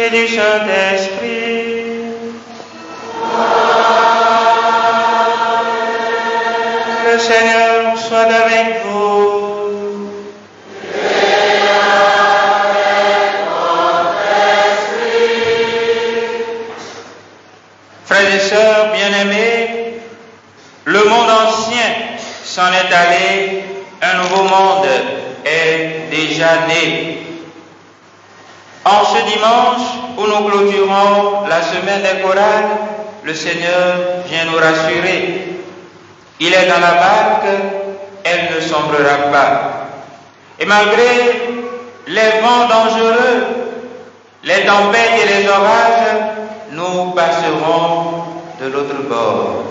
et du Saint-Esprit. Le Seigneur soit avec vous. Et avec votre esprit. Frères et sœurs bien-aimés, le monde ancien s'en est allé, un nouveau monde est déjà né. En ce dimanche où nous clôturons la semaine des chorales, le Seigneur vient nous rassurer. Il est dans la barque, elle ne sombrera pas. Et malgré les vents dangereux, les tempêtes et les orages, nous passerons de l'autre bord.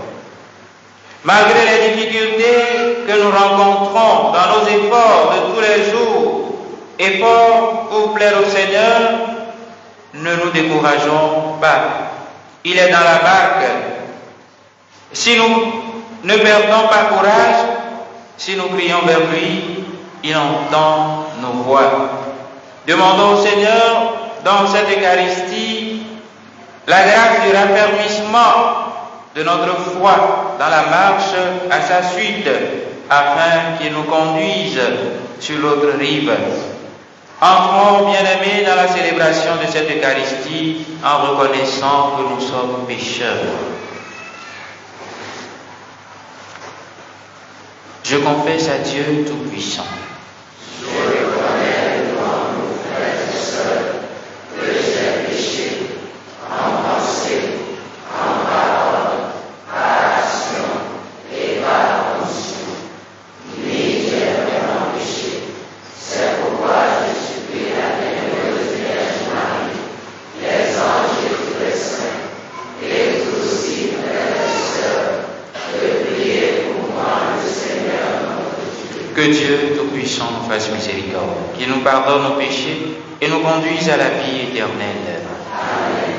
Malgré les difficultés que nous rencontrons dans nos efforts de tous les jours, efforts pour plaire au Seigneur, ne nous décourageons pas. Il est dans la barque. Si nous ne perdons pas courage, si nous crions vers lui, il entend nos voix. Demandons au Seigneur, dans cette Eucharistie, la grâce du raffermissement de notre foi dans la marche à sa suite, afin qu'il nous conduise sur l'autre rive. Entrons, bien-aimés, dans la célébration de cette Eucharistie en reconnaissant que nous sommes pécheurs. Je confesse à Dieu Tout-Puissant. Je reconnais devant nos frères et sœurs que j'ai péché en pensée, en parole, par action et par omission. Oui, j'ai vraiment péché. C'est pourquoi je supplie la bienheureuse Vierge Marie, les anges et tous les saints, et tous aussi frères et sœurs, de prier pour moi, le Seigneur notre Dieu. Que Dieu Tout-Puissant nous fasse miséricorde, qu'il nous pardonne nos péchés et nous conduise à la vie éternelle. Amen.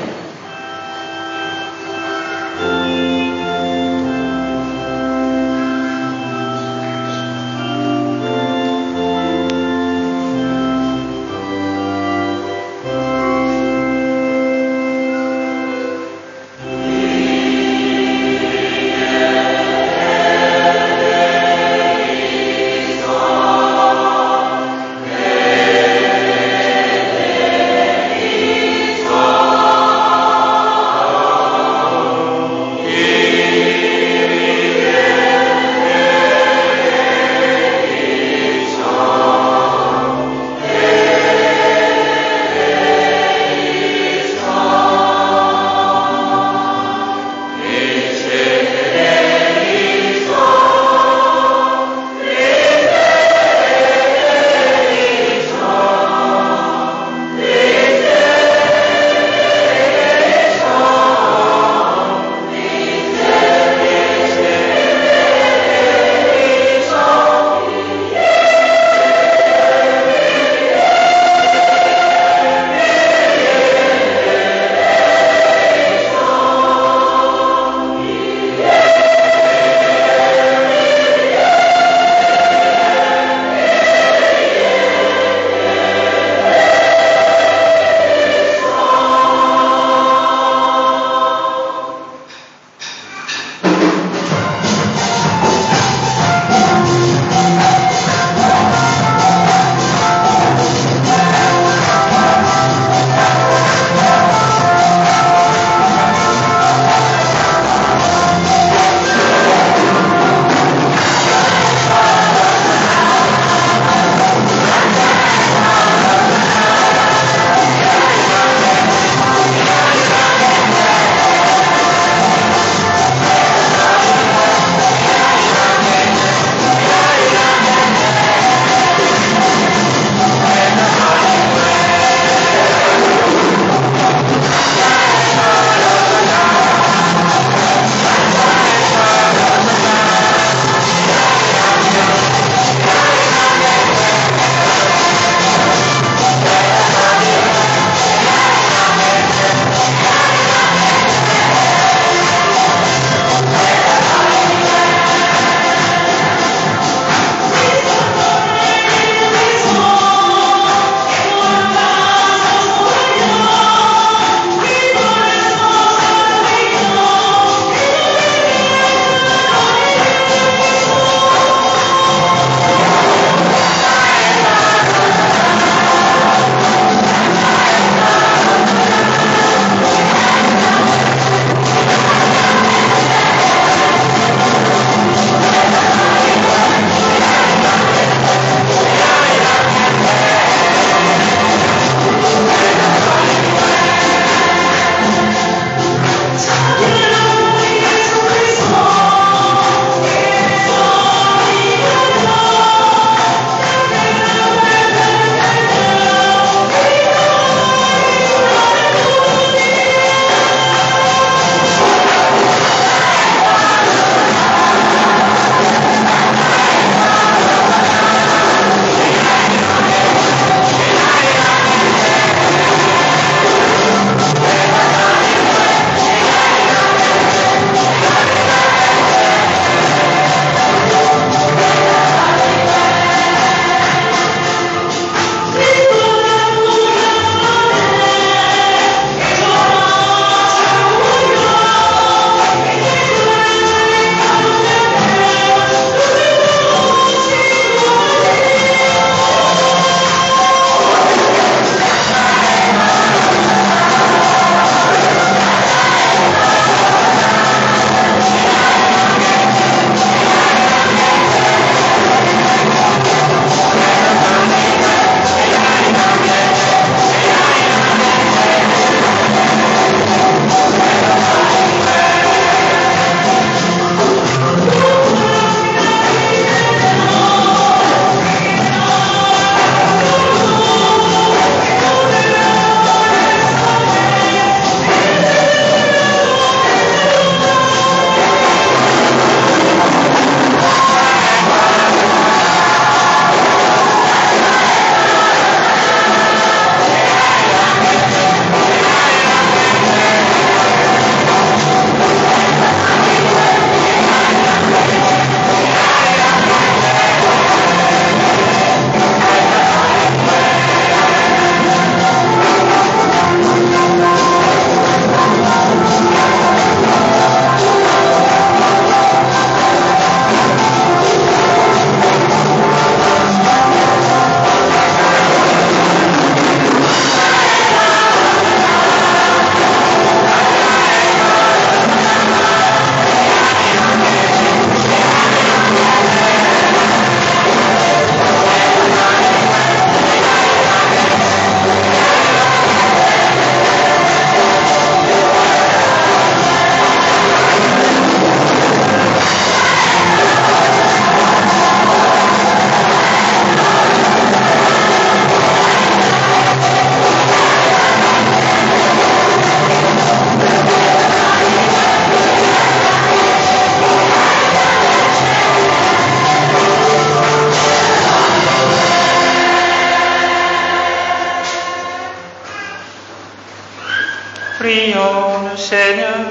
Prions le Seigneur.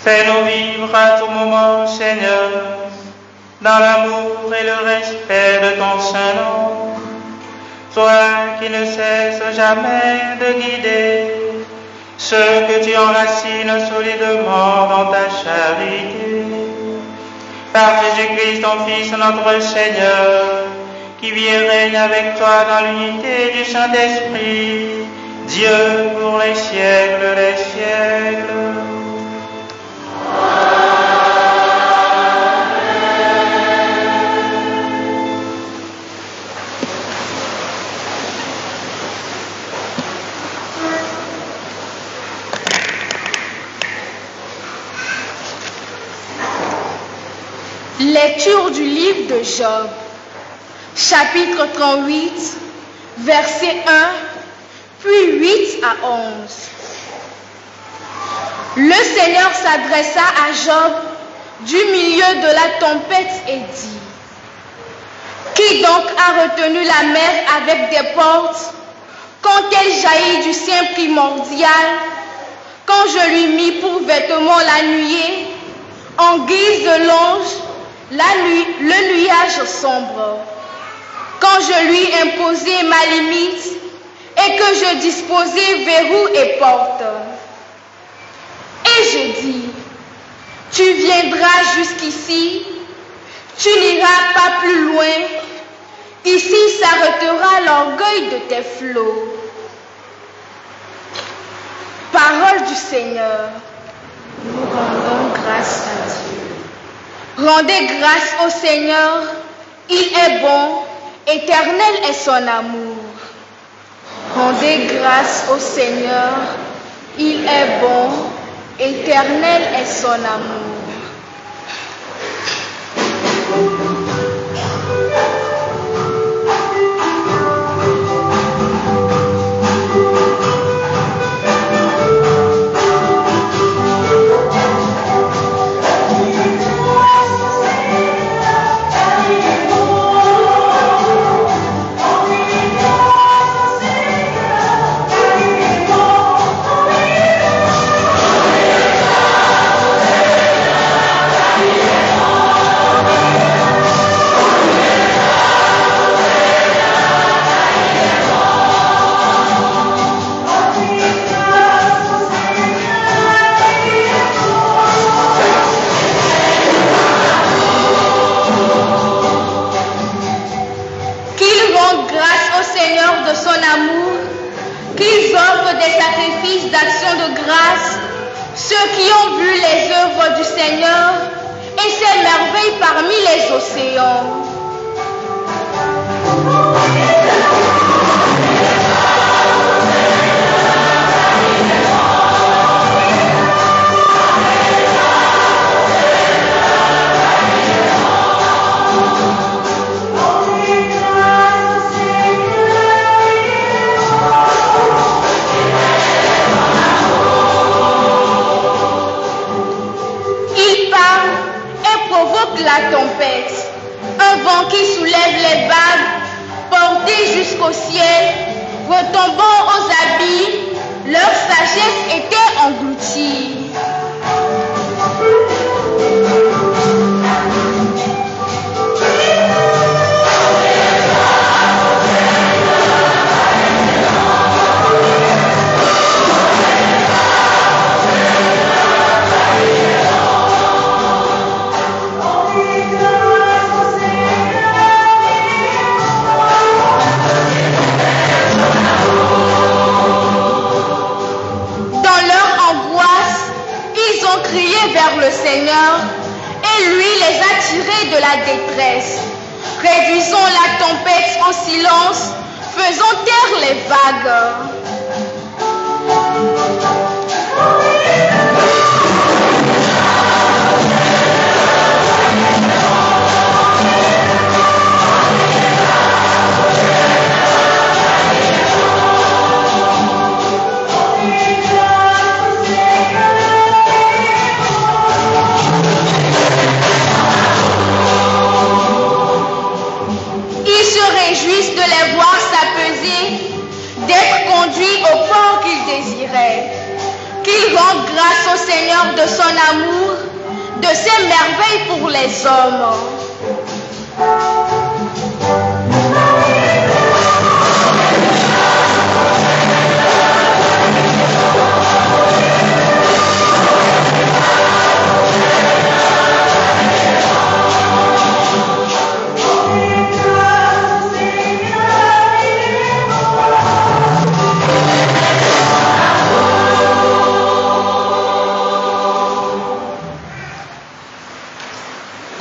Fais-nous vivre à tout moment, Seigneur, dans l'amour et le respect de ton Saint-Nom. Toi qui ne cesses jamais de guider ceux que tu enracines solidement dans ta charité. Par Jésus-Christ, ton Fils, notre Seigneur, qui vit et règne avec toi dans l'unité du Saint-Esprit, Dieu pour les siècles des siècles. Lecture du livre de Job, chapitre 38, versets 1, puis 8 à 11. Le Seigneur s'adressa à Job du milieu de la tempête et dit: Qui donc a retenu la mer avec des portes quand elle jaillit du sein primordial, quand je lui mis pour vêtement la nuée, en guise de longe, le nuage sombre, quand je lui imposais ma limite et que je disposais verrous et portes. Et je dis: Tu viendras jusqu'ici, tu n'iras pas plus loin, ici s'arrêtera l'orgueil de tes flots. Parole du Seigneur. Nous rendons grâce à Dieu. Rendez grâce au Seigneur, il est bon, éternel est son amour. Rendez grâce au Seigneur, il est bon, éternel est son amour. Qu'ils offrent des sacrifices d'action de grâce, ceux qui ont vu les œuvres du Seigneur et ses merveilles parmi les océans. La tempête, un vent qui soulève les vagues, porté jusqu'au ciel, retombant aux abîmes, leur sagesse était engloutie. Le Seigneur et lui les a tirés de la détresse. Réduisons la tempête en silence, faisons taire les vagues. D'être les conduit au port qu'il désirait. Qu'il rende grâce au Seigneur de son amour, de ses merveilles pour les hommes.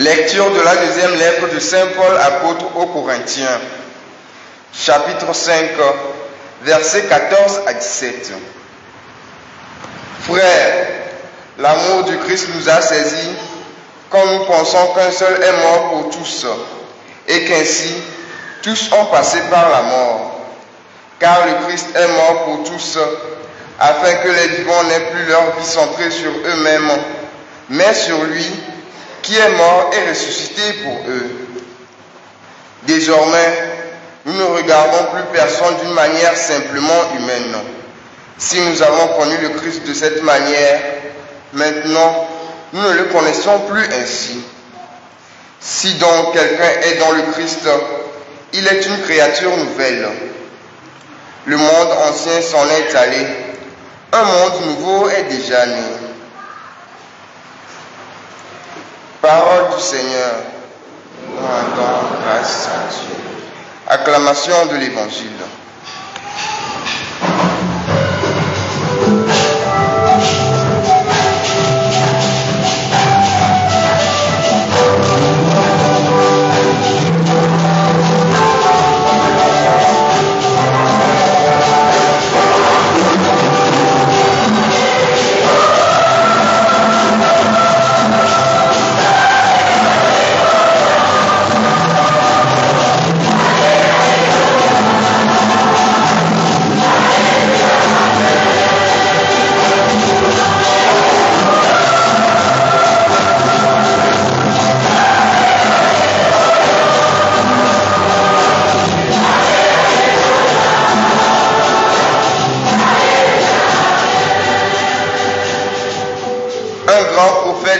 Lecture de la deuxième lettre de Saint Paul apôtre aux Corinthiens, chapitre 5, versets 14 à 17. Frères, l'amour du Christ nous a saisis quand nous pensons qu'un seul est mort pour tous et qu'ainsi tous ont passé par la mort. Car le Christ est mort pour tous afin que les vivants n'aient plus leur vie centrée sur eux-mêmes, mais sur lui qui est mort et ressuscité pour eux. Désormais, nous ne regardons plus personne d'une manière simplement humaine. Si nous avons connu le Christ de cette manière, maintenant, nous ne le connaissons plus ainsi. Si donc quelqu'un est dans le Christ, il est une créature nouvelle. Le monde ancien s'en est allé, un monde nouveau est déjà né. Parole du Seigneur, nous rendons grâce à Dieu. Acclamation de l'Évangile.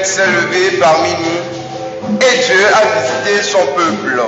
S'est levé parmi nous et Dieu a visité son peuple.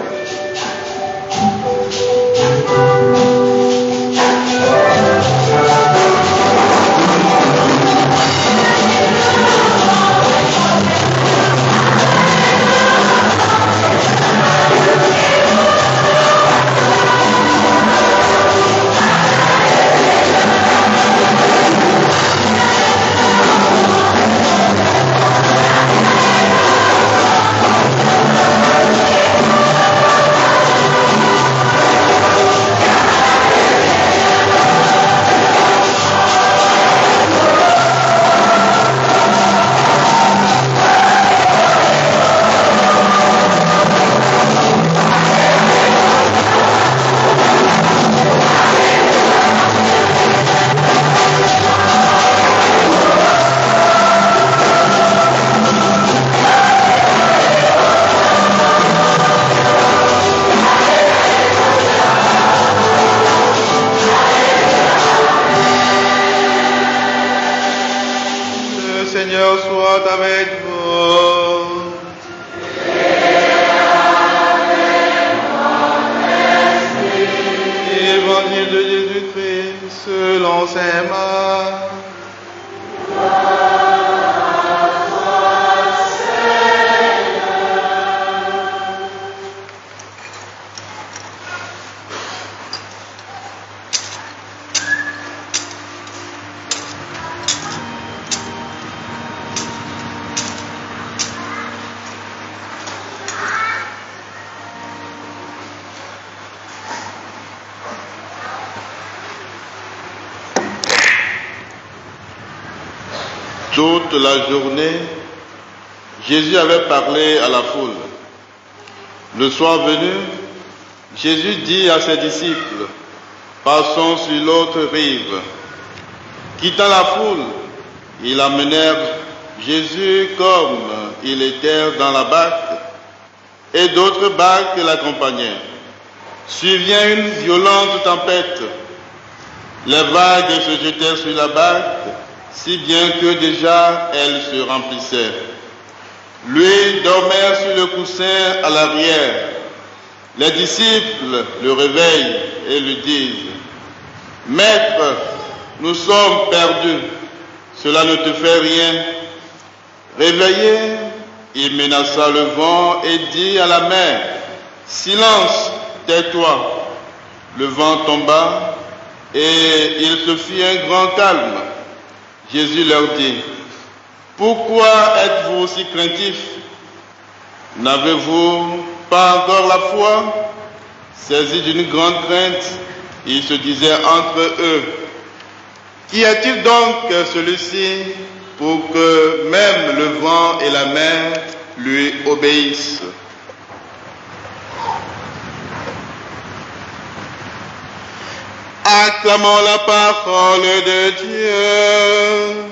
Toute la journée, Jésus avait parlé à la foule. Le soir venu, Jésus dit à ses disciples, « Passons sur l'autre rive. » Quittant la foule, ils amenèrent Jésus comme il était dans la barque, et d'autres barques l'accompagnaient. Survient une violente tempête, Les vagues se jetèrent sur la barque, si bien que déjà elle se remplissait. Lui dormait sur le coussin à l'arrière. Les disciples le réveillent et lui disent: « Maître, nous sommes perdus, cela ne te fait rien. » Réveillé, il menaça le vent et dit à la mer: « Silence, tais-toi. » Le vent tomba et il se fit un grand calme. Jésus leur dit: « Pourquoi êtes-vous si craintifs? N'avez-vous pas encore la foi? » Saisis d'une grande crainte, ils se disaient entre eux: « Qui est-il donc celui-ci pour que même le vent et la mer lui obéissent? » Acclamons la parole de Dieu.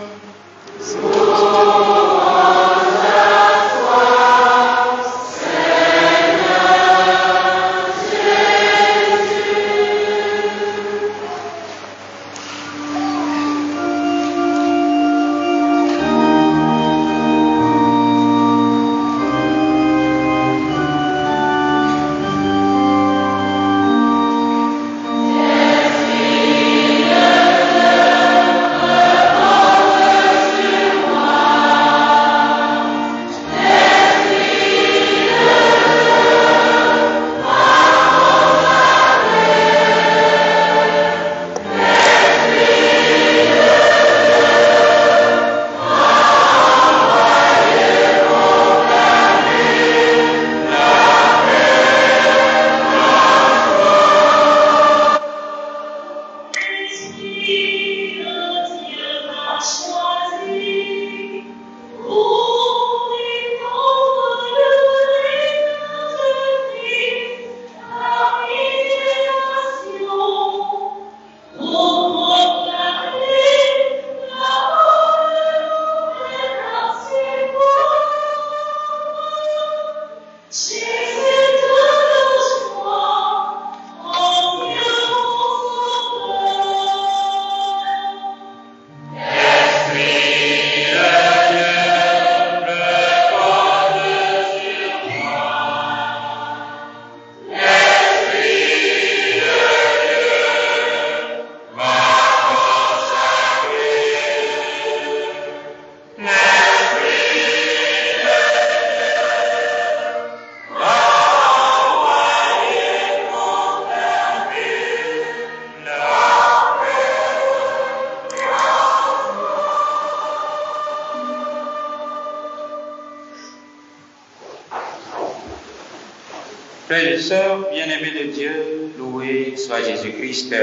Frères et sœurs, bien-aimés de Dieu, loué soit Jésus-Christ.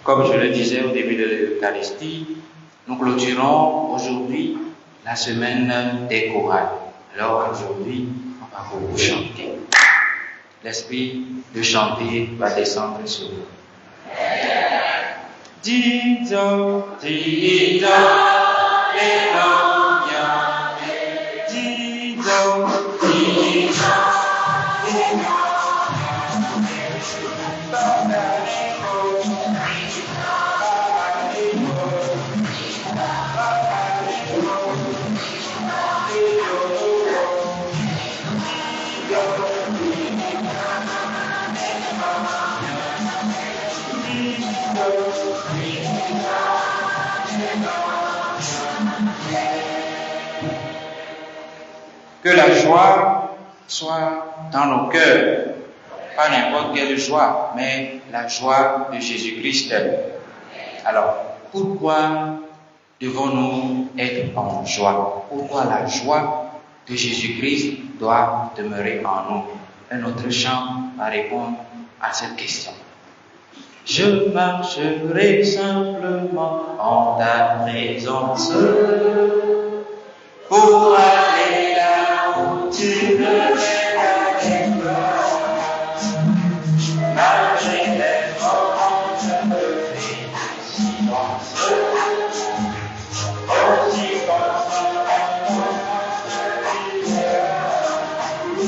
Comme je le disais au début de l'Eucharistie, nous clôturons aujourd'hui la semaine des chorales. Alors aujourd'hui, on va beaucoup chanter. L'esprit de chanter va descendre sur nous. Dido, Dido, que la joie soit dans nos cœurs, pas n'importe quelle joie, mais la joie de Jésus-Christ. Alors, pourquoi devons-nous être en joie? Pourquoi la joie de Jésus-Christ doit demeurer en nous? Un autre chant va répondre à cette question. Je marcherai simplement en ta présence pour aller là où tu me mènes avec toi. Malgré les moments, je me fais du silence. Aussi constant un moment de lumière. Les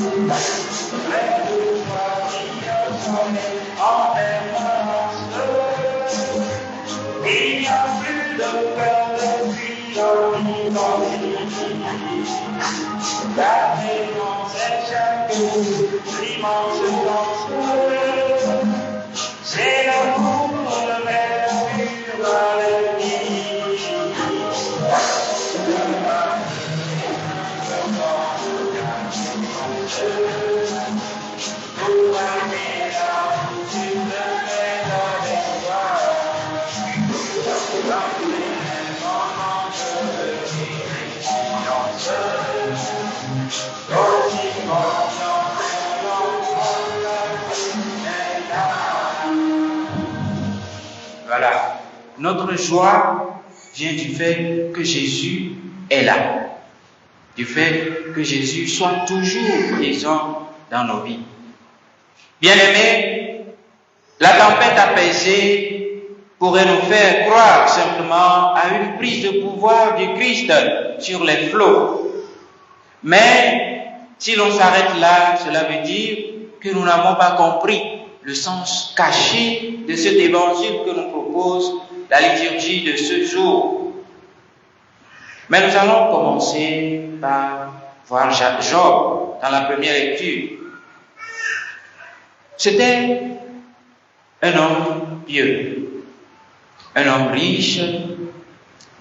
jours qui au soleil en mer. La présence est chaque jour, l'immense danse. C'est l'amour, le mercure dans la vie. Tout va bien, tu me fais avec toi. Dans les moments de confiance, aussi confiance. Voilà. Notre joie vient du fait que Jésus est là. Du fait que Jésus soit toujours présent dans nos vies. Bien-aimés, la tempête apaisée pourrait nous faire croire simplement à une prise de pouvoir du Christ sur les flots. Mais si l'on s'arrête là, cela veut dire que nous n'avons pas compris le sens caché de cet évangile que nous propose la liturgie de ce jour. Mais nous allons commencer par voir Job dans la première lecture. C'était un homme pieux, un homme riche,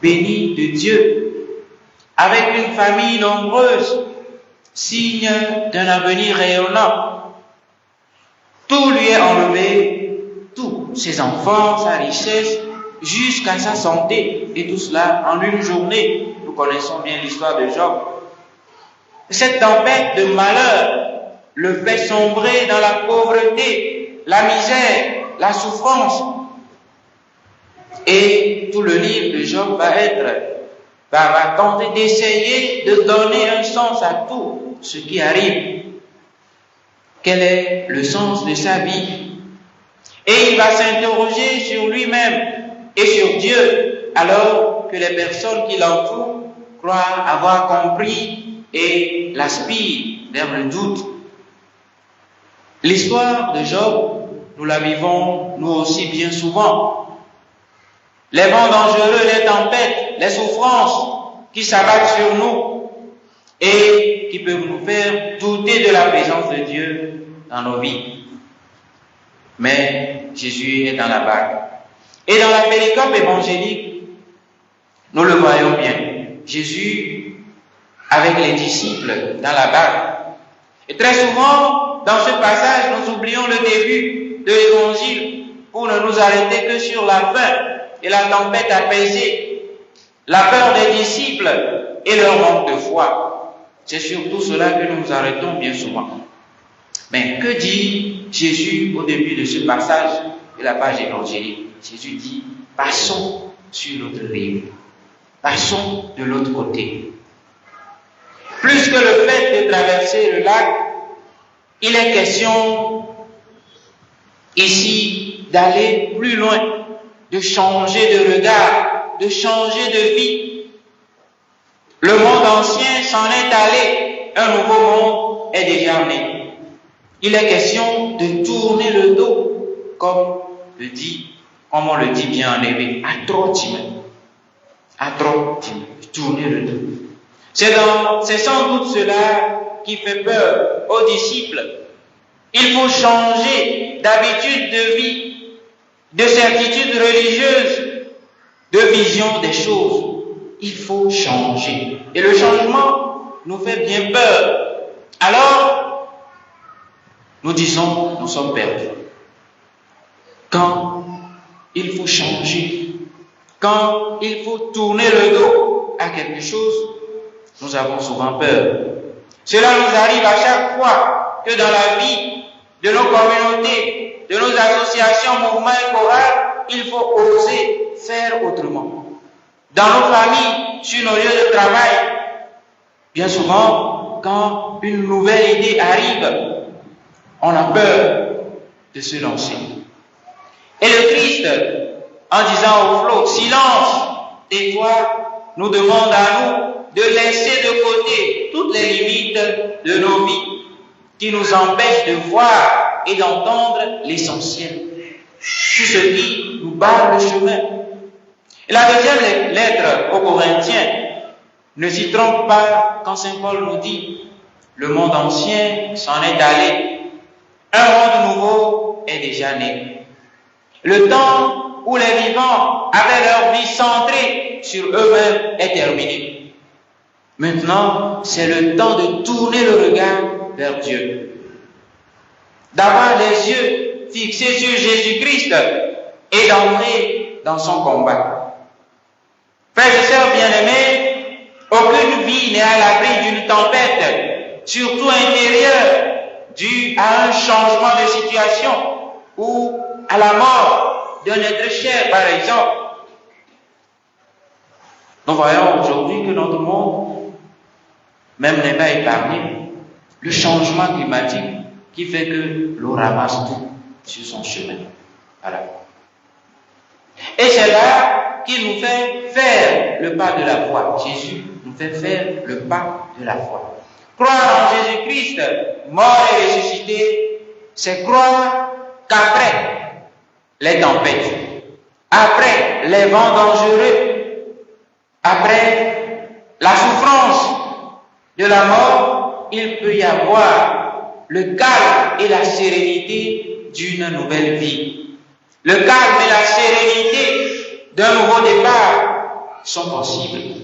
béni de Dieu, avec une famille nombreuse, signe d'un avenir rayonnant. Tout lui est enlevé, tous ses enfants, sa richesse, jusqu'à sa santé, et tout cela en une journée. Nous connaissons bien l'histoire de Job. Cette tempête de malheur le fait sombrer dans la pauvreté, la misère, la souffrance. Et tout le livre de Job va tenter d'essayer de donner un sens à tout ce qui arrive. Quel est le sens de sa vie? Et il va s'interroger sur lui-même et sur Dieu, alors que les personnes qui l'entourent croient avoir compris et l'aspirent vers le doute. L'histoire de Job, nous la vivons nous aussi bien souvent. Les vents dangereux, les tempêtes, les souffrances qui s'abattent sur nous et qui peuvent nous faire douter de la présence de Dieu dans nos vies. Mais Jésus est dans la barque. Et dans la péricope évangélique, nous le voyons bien. Jésus avec les disciples dans la barque. Et très souvent, dans ce passage, nous oublions le début de l'évangile pour ne nous arrêter que sur la fin et la tempête apaisée, la peur des disciples et leur manque de foi. C'est surtout cela que nous nous arrêtons bien souvent. Mais que dit Jésus au début de ce passage de la page évangélique? Jésus dit, passons sur l'autre rive. Passons de l'autre côté. Plus que le fait de traverser le lac, il est question ici d'aller plus loin, de changer de regard, de changer de vie. Le monde ancien s'en est allé, un nouveau monde est déjà né. Il est question de tourner le dos, comme on le dit bien en hébreu, atrotimé, tourner le dos. C'est sans doute cela qui fait peur aux disciples. Il faut changer d'habitude de vie, de certitude religieuse, de vision des choses. Il faut changer. Et le changement nous fait bien peur. Alors, nous disons, nous sommes perdus. Quand il faut changer, quand il faut tourner le dos à quelque chose, nous avons souvent peur. Cela nous arrive à chaque fois que dans la vie de nos communautés, de nos associations, mouvements et chorales, il faut oser faire autrement. Dans nos familles, sur nos lieux de travail, bien souvent, quand une nouvelle idée arrive, on a peur de se lancer. Et le Christ, en disant au flot, silence, tais-toi, nous demande à nous de laisser de côté toutes les limites de nos vies qui nous empêchent de voir et d'entendre l'essentiel, tout ce qui nous barre le chemin. Et la deuxième lettre aux Corinthiens ne s'y trompe pas quand Saint Paul nous dit « Le monde ancien s'en est allé, un monde nouveau est déjà né. » Le temps où les vivants avaient leur vie centrée sur eux-mêmes est terminé. Maintenant, c'est le temps de tourner le regard vers Dieu, d'avoir les yeux fixés sur Jésus-Christ et d'entrer dans son combat. Frères et sœurs bien-aimés, aucune vie n'est à l'abri d'une tempête, surtout intérieure, due à un changement de situation ou à la mort d'un être cher, par exemple. Nous voyons aujourd'hui que notre monde même n'est pas épargné. Le changement climatique qui fait que l'eau ramasse tout sur son chemin. Voilà. Et c'est là qu'il nous fait faire le pas de la foi. Jésus nous fait faire le pas de la foi. Croire en Jésus-Christ, mort et ressuscité, c'est croire qu'après les tempêtes, après les vents dangereux, après la souffrance de la mort, il peut y avoir le calme et la sérénité d'une nouvelle vie. Le calme et la sérénité d'un nouveau départ sont possibles.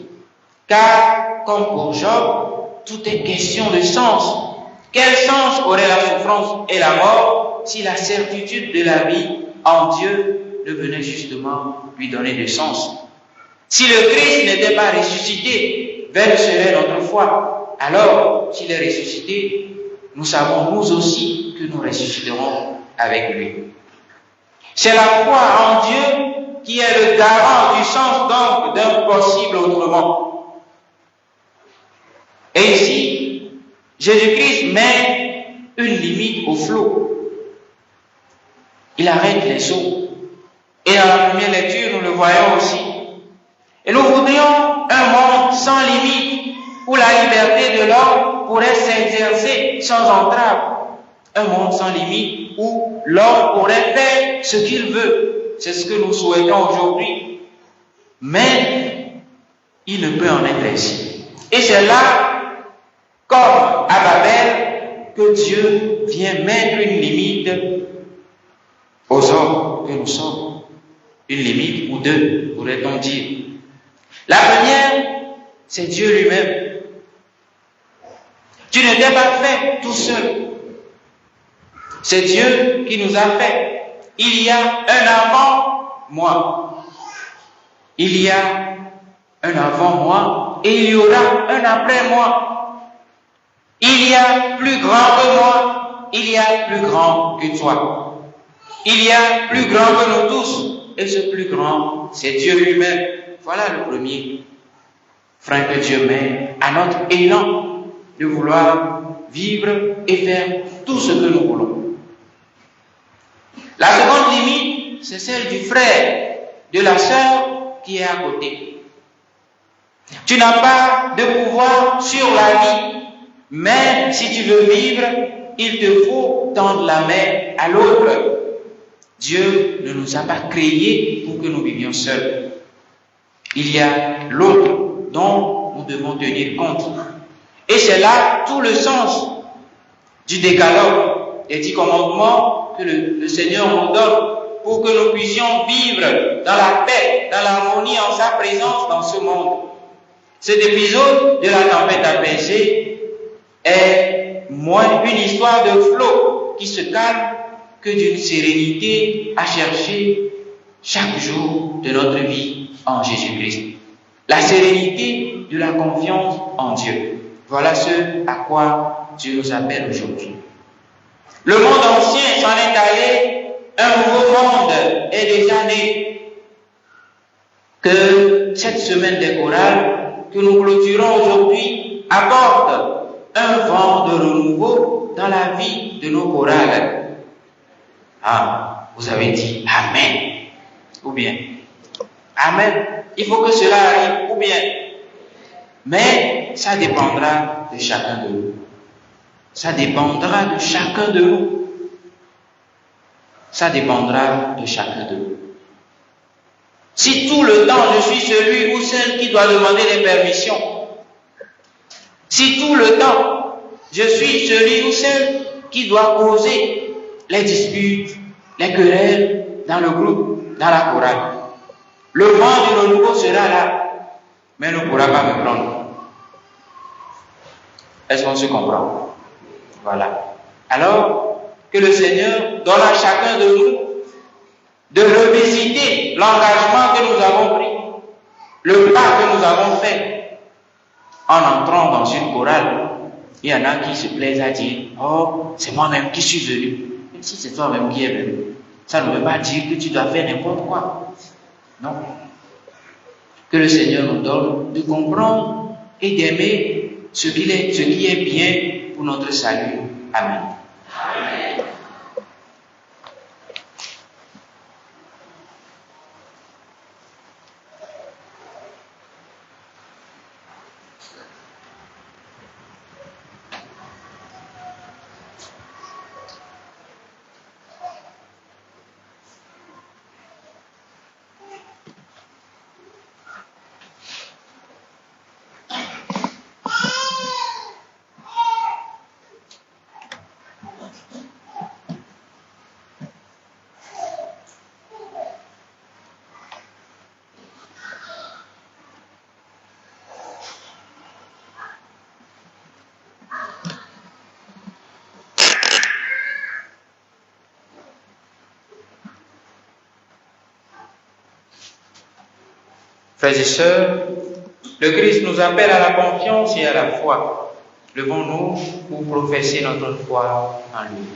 Car, comme pour Job, tout est question de sens. Quel sens aurait la souffrance et la mort si la certitude de la vie en Dieu ne venait justement lui donner de sens? Si le Christ n'était pas ressuscité, vaine serait notre foi. Alors, s'il est ressuscité, nous savons nous aussi que nous ressusciterons avec lui. C'est la foi en Dieu qui est le garant du sens donc d'un possible autrement. Et ici, Jésus-Christ met une limite au flot. Il arrête les eaux. Et dans la première lecture, nous le voyons aussi. Et nous voudrions un monde sans limite, où la liberté de l'homme pourrait s'exercer sans entrave. Un monde sans limite, où l'homme pourrait faire ce qu'il veut. C'est ce que nous souhaitons aujourd'hui. Mais il ne peut en être ainsi. Et c'est là, comme à Babel, que Dieu vient mettre une limite aux hommes que nous sommes. Une limite ou deux, pourrait-on dire. La première, c'est Dieu lui-même. Tu ne t'es pas fait tout seul. C'est Dieu qui nous a fait. Il y a un avant moi. Il y a un avant moi et il y aura un après moi. Il y a plus grand que moi. Il y a plus grand que toi. Il y a plus grand que nous tous. Et ce plus grand, c'est Dieu lui-même. Voilà le premier frein que Dieu met à notre élan de vouloir vivre et faire tout ce que nous voulons. La seconde limite, c'est celle du frère, de la sœur qui est à côté. Tu n'as pas de pouvoir sur la vie, mais si tu veux vivre, il te faut tendre la main à l'autre. Dieu ne nous a pas créés pour que nous vivions seuls. Il y a l'autre dont nous devons tenir compte. Et c'est là tout le sens du décalogue, des 10 commandements que le Seigneur nous donne pour que nous puissions vivre dans la paix, dans l'harmonie en sa présence dans ce monde. Cet épisode de la tempête apaisée est moins une histoire de flot qui se calme que d'une sérénité à chercher chaque jour de notre vie en Jésus-Christ. La sérénité de la confiance en Dieu. Voilà ce à quoi Dieu nous appelle aujourd'hui. Le monde ancien s'en est allé, un nouveau monde est déjà né. Que cette semaine des chorales que nous clôturons aujourd'hui apporte un vent de renouveau dans la vie de nos chorales. Ah, vous avez dit Amen. Ou bien Amen. Il faut que cela arrive, ou bien. Mais ça dépendra de chacun de nous. Ça dépendra de chacun de nous. Ça dépendra de chacun de nous. Si tout le temps je suis celui ou celle qui doit demander des permissions, Si tout le temps, je suis celui ou celle qui doit causer les disputes, les querelles dans le groupe, dans la chorale, le vent du renouveau sera là, mais ne pourra pas me prendre. Est-ce qu'on se comprend? Voilà. Alors, que le Seigneur donne à chacun de nous de revisiter l'engagement que nous avons pris, le pas que nous avons fait en entrant dans une chorale. Il y en a qui se plaisent à dire, oh, c'est moi-même qui suis venu. Mais si c'est toi-même qui es venu, ça ne veut pas dire que tu dois faire n'importe quoi. Non. Que le Seigneur nous donne de comprendre et d'aimer ce qui est bien pour notre salut. Amen. Amen. Frères et sœurs, le Christ nous appelle à la confiance et à la foi. Levons-nous pour professer notre foi en lui.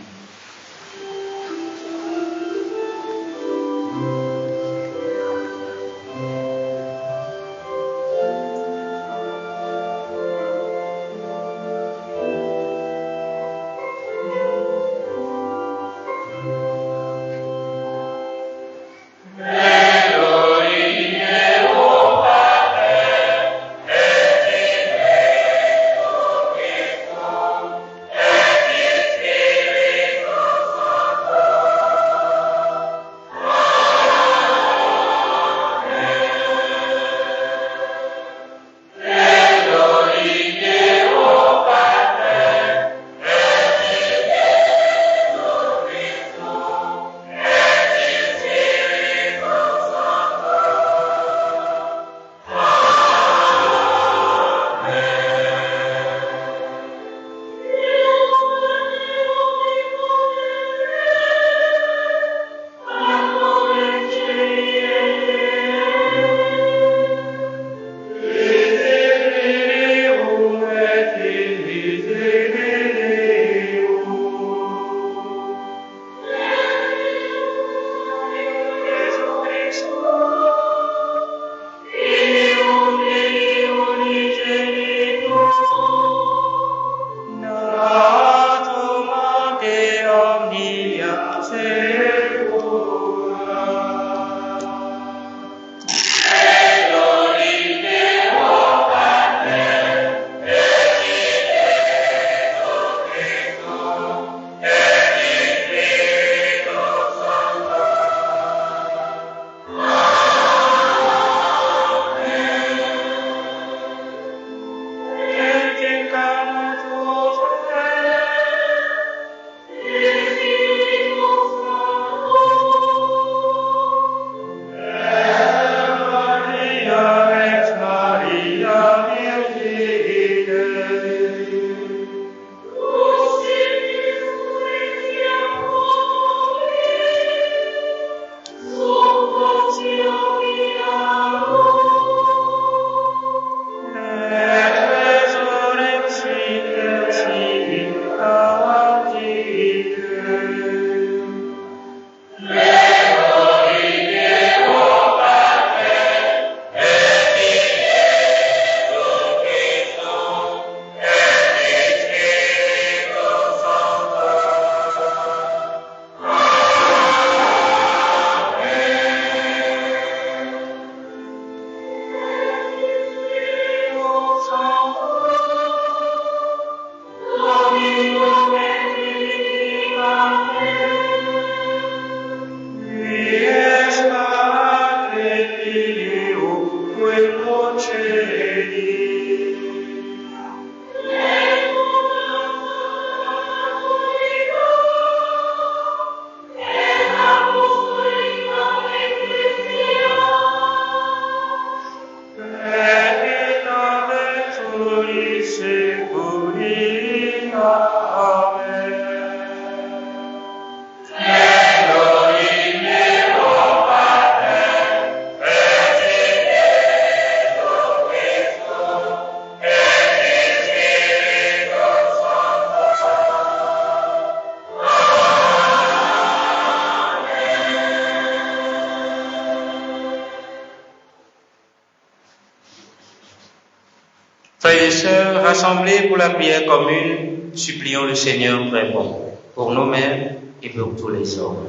sœurs, rassemblés pour la prière commune, supplions le Seigneur très bon, pour nous-mêmes et pour tous les hommes.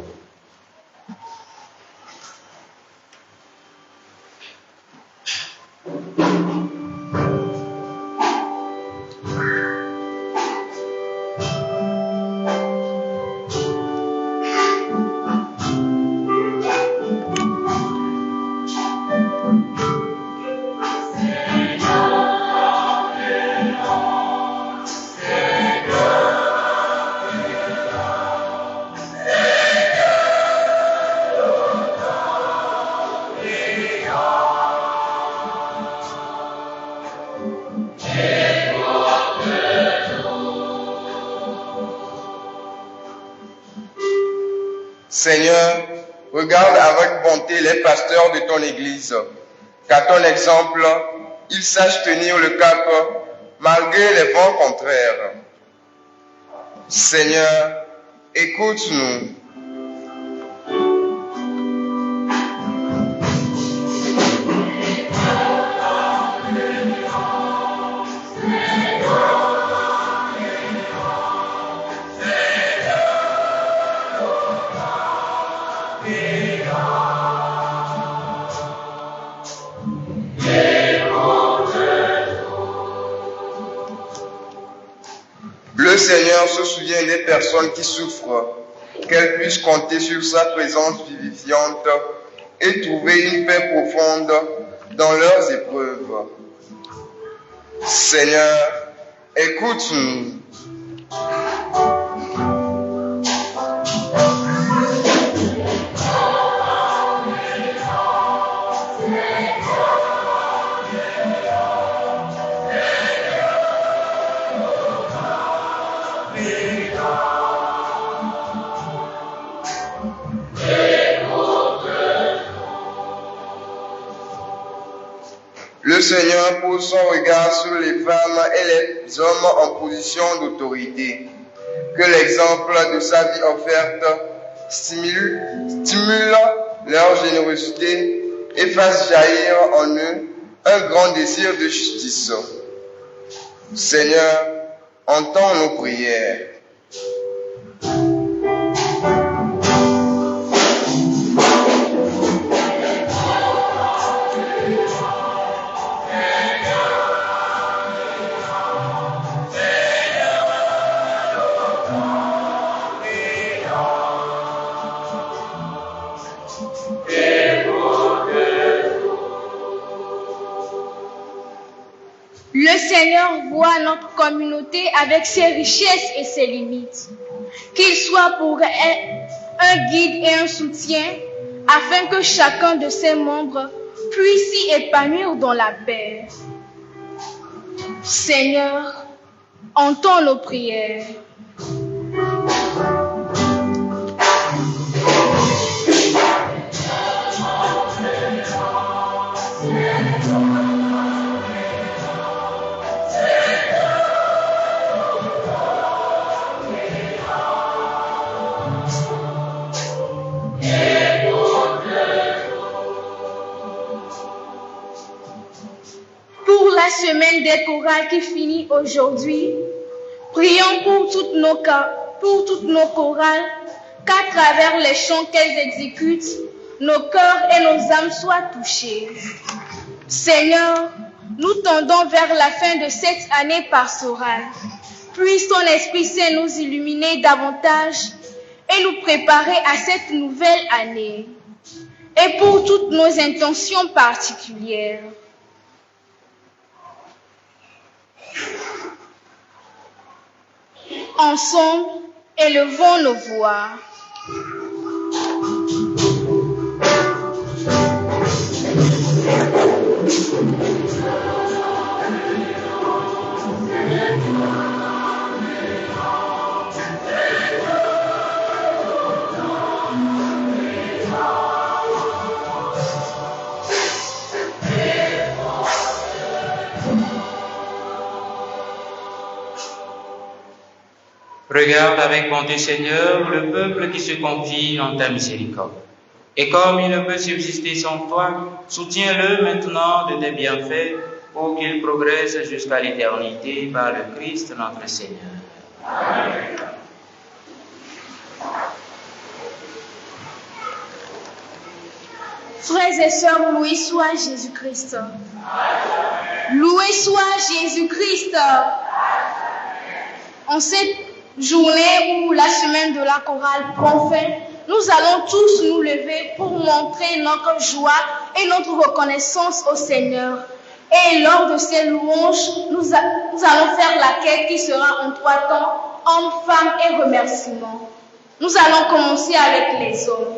Seigneur, regarde avec bonté les pasteurs de ton Église, qu'à ton exemple, ils sachent tenir le cap malgré les vents contraires. Seigneur, écoute-nous. Le Seigneur se souvient des personnes qui souffrent, qu'elles puissent compter sur sa présence vivifiante et trouver une paix profonde dans leurs épreuves. Seigneur, écoute-nous. Le Seigneur pose son regard sur les femmes et les hommes en position d'autorité. Que l'exemple de sa vie offerte stimule leur générosité et fasse jaillir en eux un grand désir de justice. Seigneur, entends nos prières. Le Seigneur voit notre communauté avec ses richesses et ses limites. Qu'il soit pour elle un guide et un soutien, afin que chacun de ses membres puisse s'y épanouir dans la paix. Seigneur, entends nos prières. Pour la semaine des chorales qui finit aujourd'hui, prions pour toutes nos chorales, qu'à travers les chants qu'elles exécutent, nos cœurs et nos âmes soient touchés. Seigneur, nous tendons vers la fin de cette année pastorale. Puisse ton Esprit Saint nous illuminer davantage et nous préparer à cette nouvelle année. Et pour toutes nos intentions particulières. Ensemble, élevons nos voix. Regarde avec bonté, Seigneur, le peuple qui se confie en ta miséricorde. Et comme il ne peut subsister sans toi, soutiens-le maintenant de tes bienfaits, pour qu'il progresse jusqu'à l'éternité par le Christ notre Seigneur. Amen. Frères et sœurs, loué soit Jésus-Christ. Loué soit Jésus-Christ. En cette journée où la semaine de la chorale prend fin, nous allons tous nous lever pour montrer notre joie et notre reconnaissance au Seigneur. Et lors de ces louanges, nous allons faire la quête qui sera en 3 temps, hommes, femmes et remerciements. Nous allons commencer avec les hommes.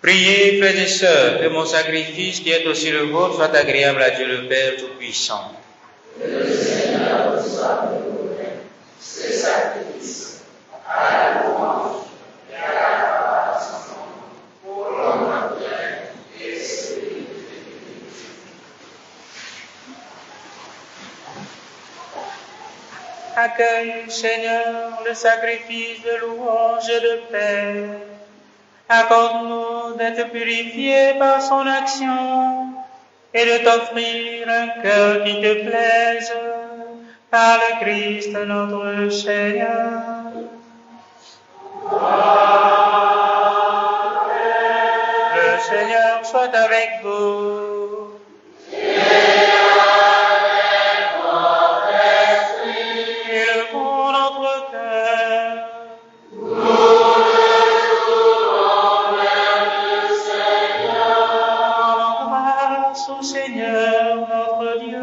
Priez, frères et sœurs, que mon sacrifice, qui est aussi le vôtre, soit agréable à Dieu le Père Tout-Puissant. Que le Seigneur reçoive de vous-même ce sacrifice à la louange et à la gloire de son nom, pour l'homme bien et celui de Dieu. Accueille, Seigneur, le sacrifice de louange et de paix. Accorde-nous d'être purifiés par son action et de t'offrir un cœur qui te plaise par le Christ notre Seigneur. Le Seigneur soit avec vous. Élevons notre cœur. Rendons grâce au Seigneur notre Dieu.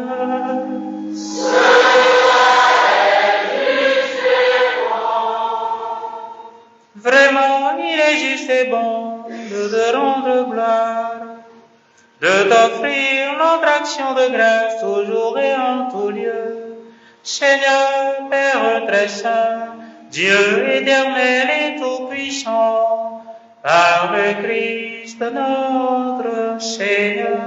Vraiment, il est juste et bon de te rendre gloire, de t'offrir notre action de grâce toujours et en tout lieu. Seigneur, Père très saint, Dieu éternel et tout-puissant, par le Christ notre Seigneur.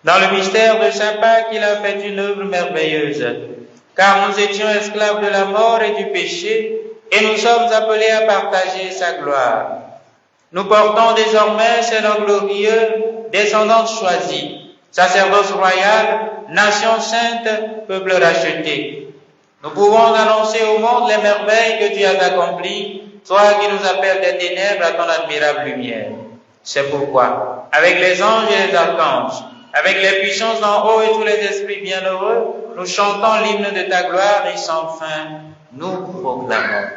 Dans le mystère de sa Pâque, il a fait une œuvre merveilleuse, car nous étions esclaves de la mort et du péché, et nous sommes appelés à partager sa gloire. Nous portons désormais ces noms glorieux, descendants choisis, sacerdoce royal, nation sainte, peuple racheté. Nous pouvons annoncer au monde les merveilles que tu as accomplies, toi qui nous appelles des ténèbres à ton admirable lumière. C'est pourquoi, avec les anges et les archanges, avec les puissances d'en haut et tous les esprits bienheureux, nous chantons l'hymne de ta gloire et sans fin, nous proclamons.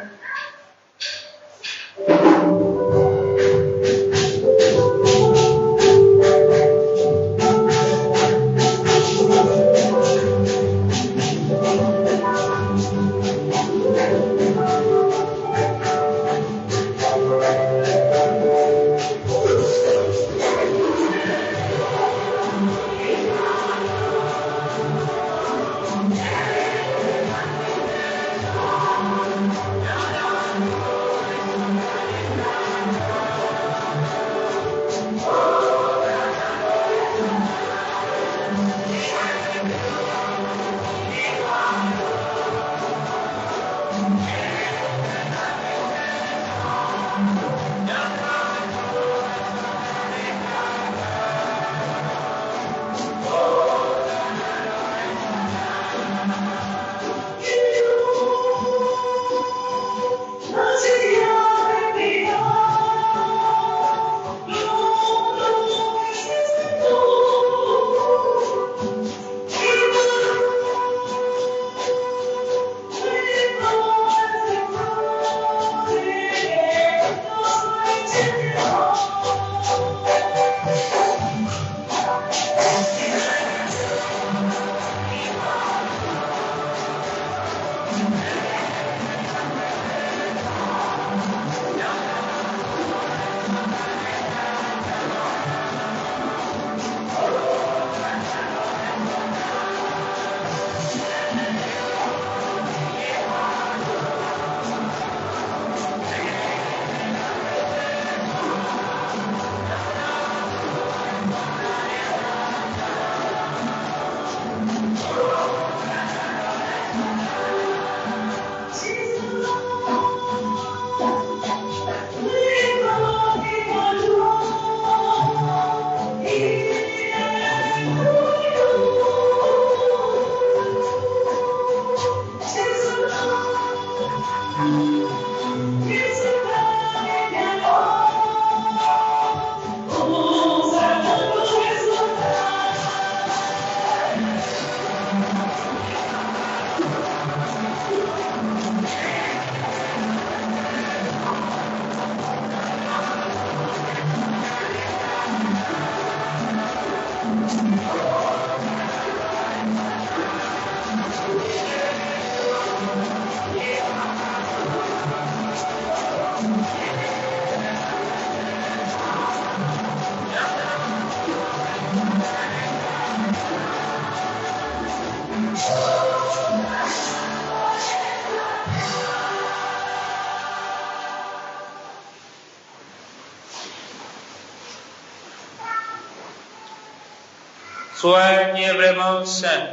toi qui es vraiment saint,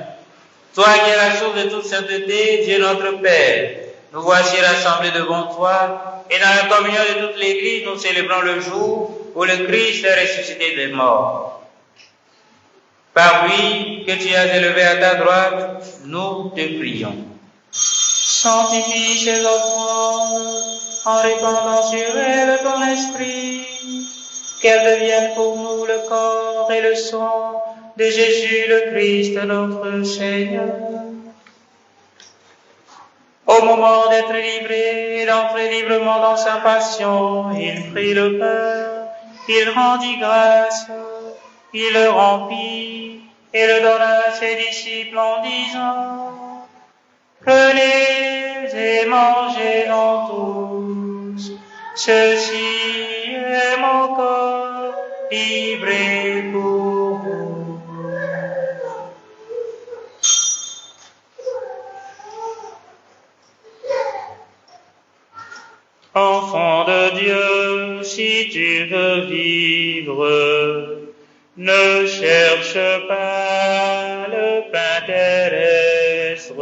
toi qui es la source de toute sainteté, Dieu notre Père, nous voici rassemblés devant toi, et dans la communion de toute l'Église, nous célébrons le jour où le Christ est ressuscité des morts. Par lui, que tu as élevé à ta droite, nous te prions. Sanctifie ces offrandes en répandant sur elles ton esprit, qu'elles deviennent pour nous le corps et le sang de Jésus le Christ notre Seigneur. Au moment d'être livré et d'entrer librement dans sa passion, il prit le pain, il rendit grâce, il le rompit et le donna à ses disciples en disant: prenez et mangez-en tous, ceci est mon corps livré pour vous. Enfant de Dieu, si tu veux vivre, ne cherche pas le pain terrestre.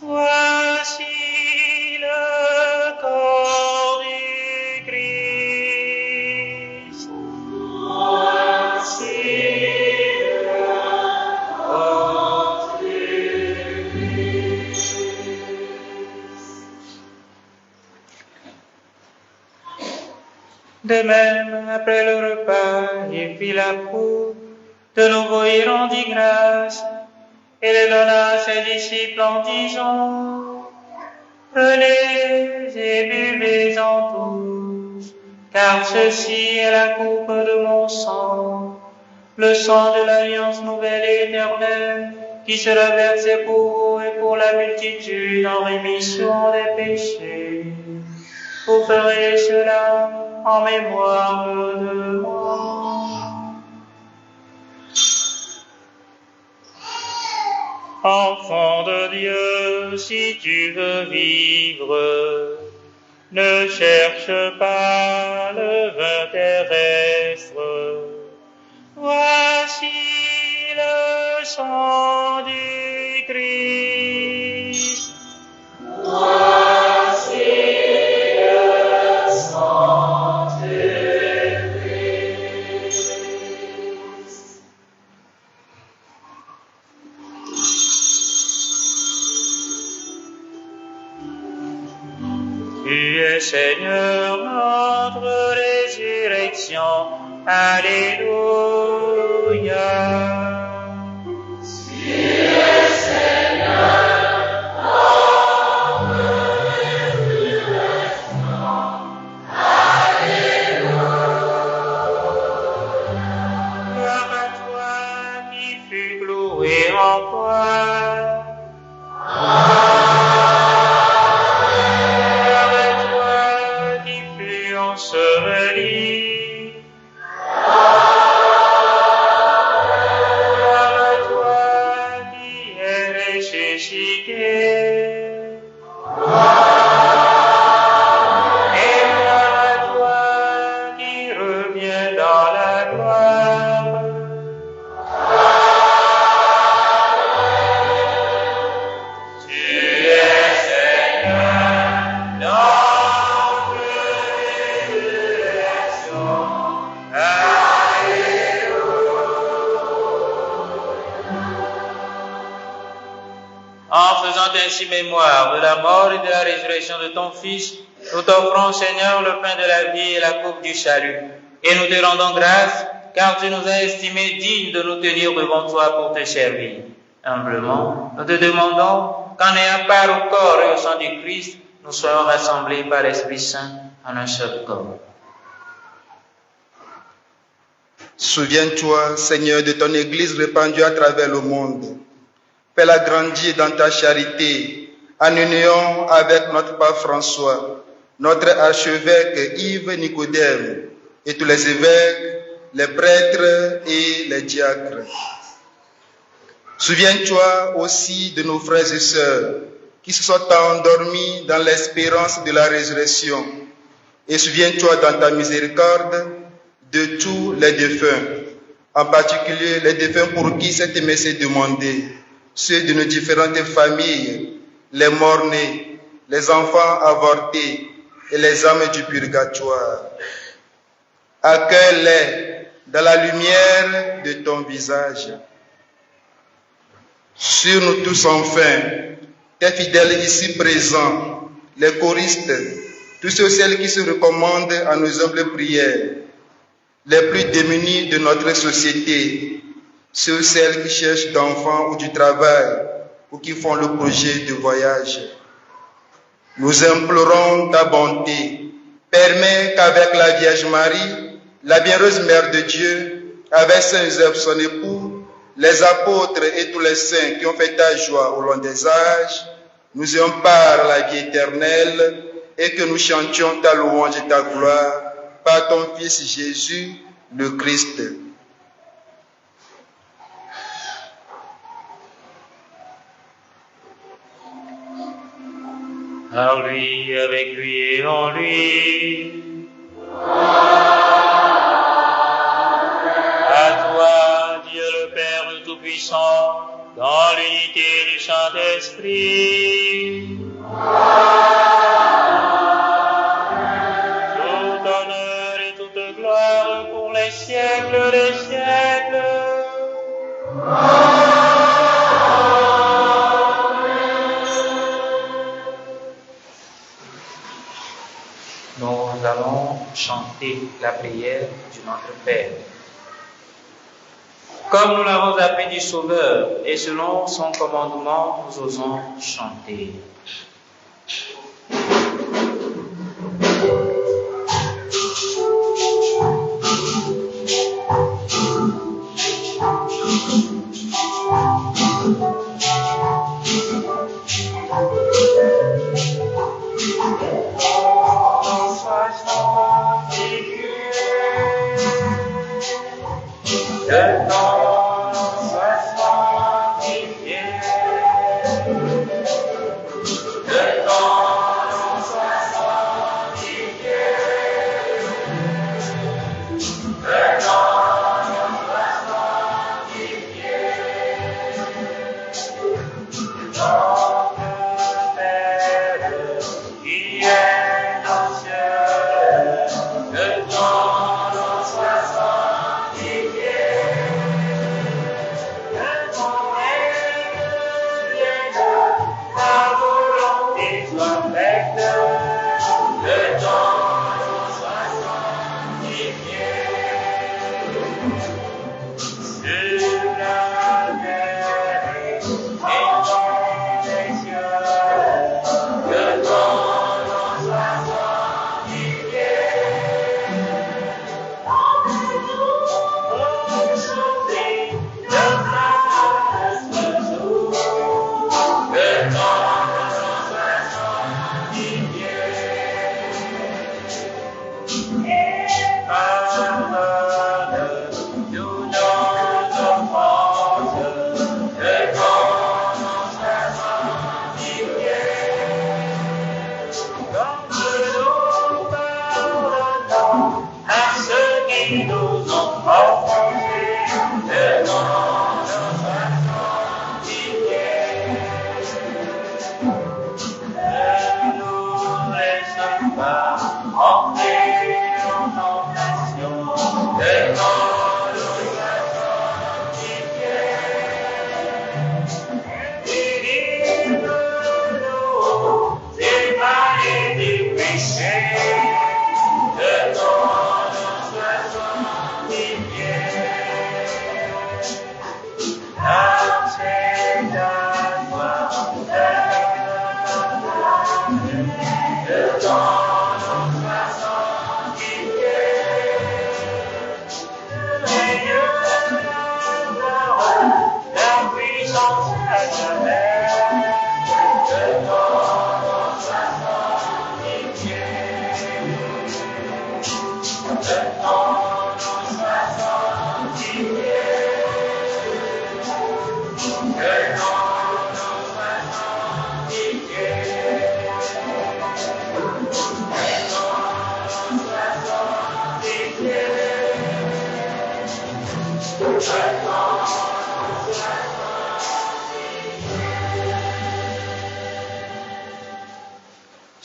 Voici le corps du Christ. Voici le corps du Christ. De même, après le repas, il fit la coupe, de nouveau il rendit grâce, et le donna à ses disciples en disant: prenez et buvez-en tous, car ceci est la coupe de mon sang, le sang de l'alliance nouvelle et éternelle, qui sera versé pour vous et pour la multitude en rémission des péchés. Vous ferez cela en mémoire de moi. Enfant de Dieu, si tu veux vivre, ne cherche pas le vin terrestre. Voici le sang du Christ. Voici le sang du Christ. Tu es Seigneur notre résurrection. Alléluia. Tu es Seigneur notre résurrection. Alléluia. Gloire à toi qui fus cloué en croix. Enseveli. Gloire à toi qui es ressuscité. Et gloire à toi qui reviens dans la gloire. Tu es Seigneur dans En faisant ainsi mémoire de la mort et de la résurrection de ton Fils, nous t'offrons, Seigneur, le pain de la vie et la coupe du salut. Et nous te rendons grâce, car tu nous as estimés dignes de nous tenir devant toi pour te servir. Humblement, nous te demandons qu'en ayant part au corps et au sang du Christ, nous soyons rassemblés par l'Esprit Saint en un seul corps. Souviens-toi, Seigneur, de ton Église répandue à travers le monde. Fais-la grandir dans ta charité, en union avec notre pape François, notre archevêque Yves Nicodème, et tous les évêques, les prêtres et les diacres. Souviens-toi aussi de nos frères et sœurs qui se sont endormis dans l'espérance de la résurrection. Et souviens-toi dans ta miséricorde de tous les défunts, en particulier les défunts pour qui cette messe est demandée, ceux de nos différentes familles, les morts-nés, les enfants avortés et les âmes du purgatoire. Accueille-les dans la lumière de ton visage. Sur nous tous enfin, tes fidèles ici présents, les choristes, tous ceux et celles qui se recommandent à nos humbles prières, les plus démunis de notre société, ceux et celles qui cherchent d'enfants ou du travail, ou qui font le projet de voyage. Nous implorons ta bonté. Permets qu'avec la Vierge Marie, la bienheureuse Mère de Dieu, avec Saint Joseph son époux, les apôtres et tous les saints qui ont fait ta joie au long des âges, nous ayons part à la vie éternelle et que nous chantions ta louange et ta gloire par ton Fils Jésus, le Christ. Par lui, avec lui et en lui. À toi, Dieu le Père Tout-Puissant, dans l'unité du Saint-Esprit. Tout honneur et toute gloire pour les siècles des siècles. Nous allons chanter la prière du Notre Père. Comme nous l'avons appelé du Sauveur, et selon son commandement, nous osons chanter.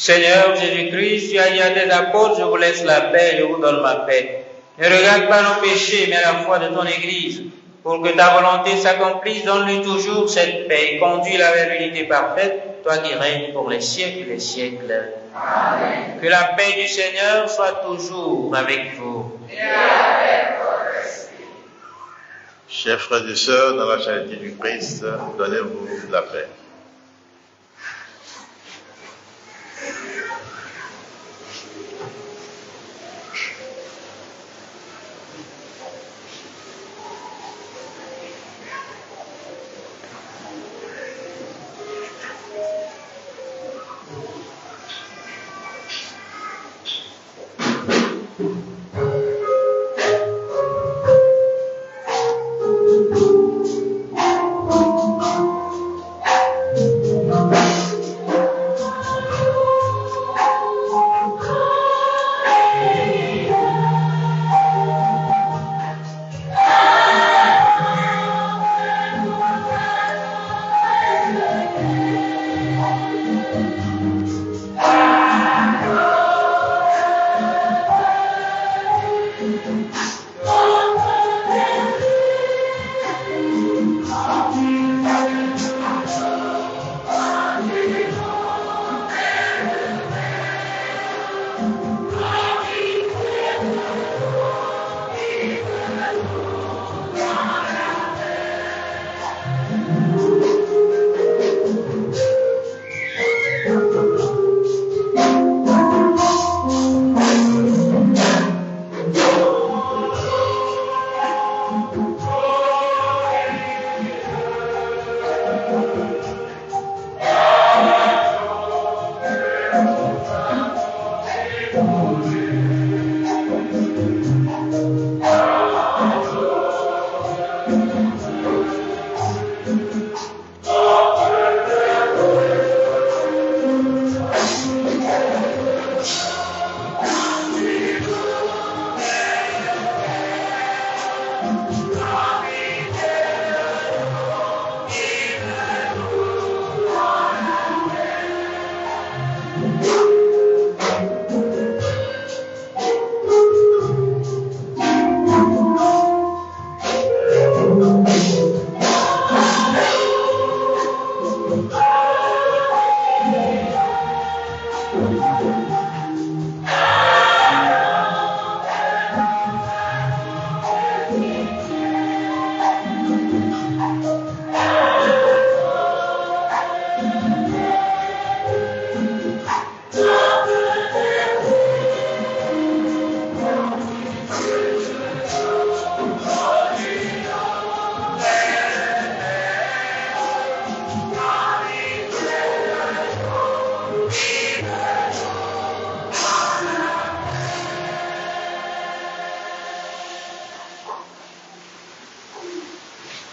Seigneur Jésus-Christ, tu as dit à tes apôtres, je vous laisse la paix, je vous donne ma paix. Ne regarde pas nos péchés, mais la foi de ton Église. Pour que ta volonté s'accomplisse, donne-lui toujours cette paix et conduis-la vers l'unité parfaite, toi qui règnes pour les siècles des siècles. Amen. Que la paix du Seigneur soit toujours avec vous. Et avec votre esprit. Chers frères et sœurs, dans la charité du Christ, donnez-vous la paix.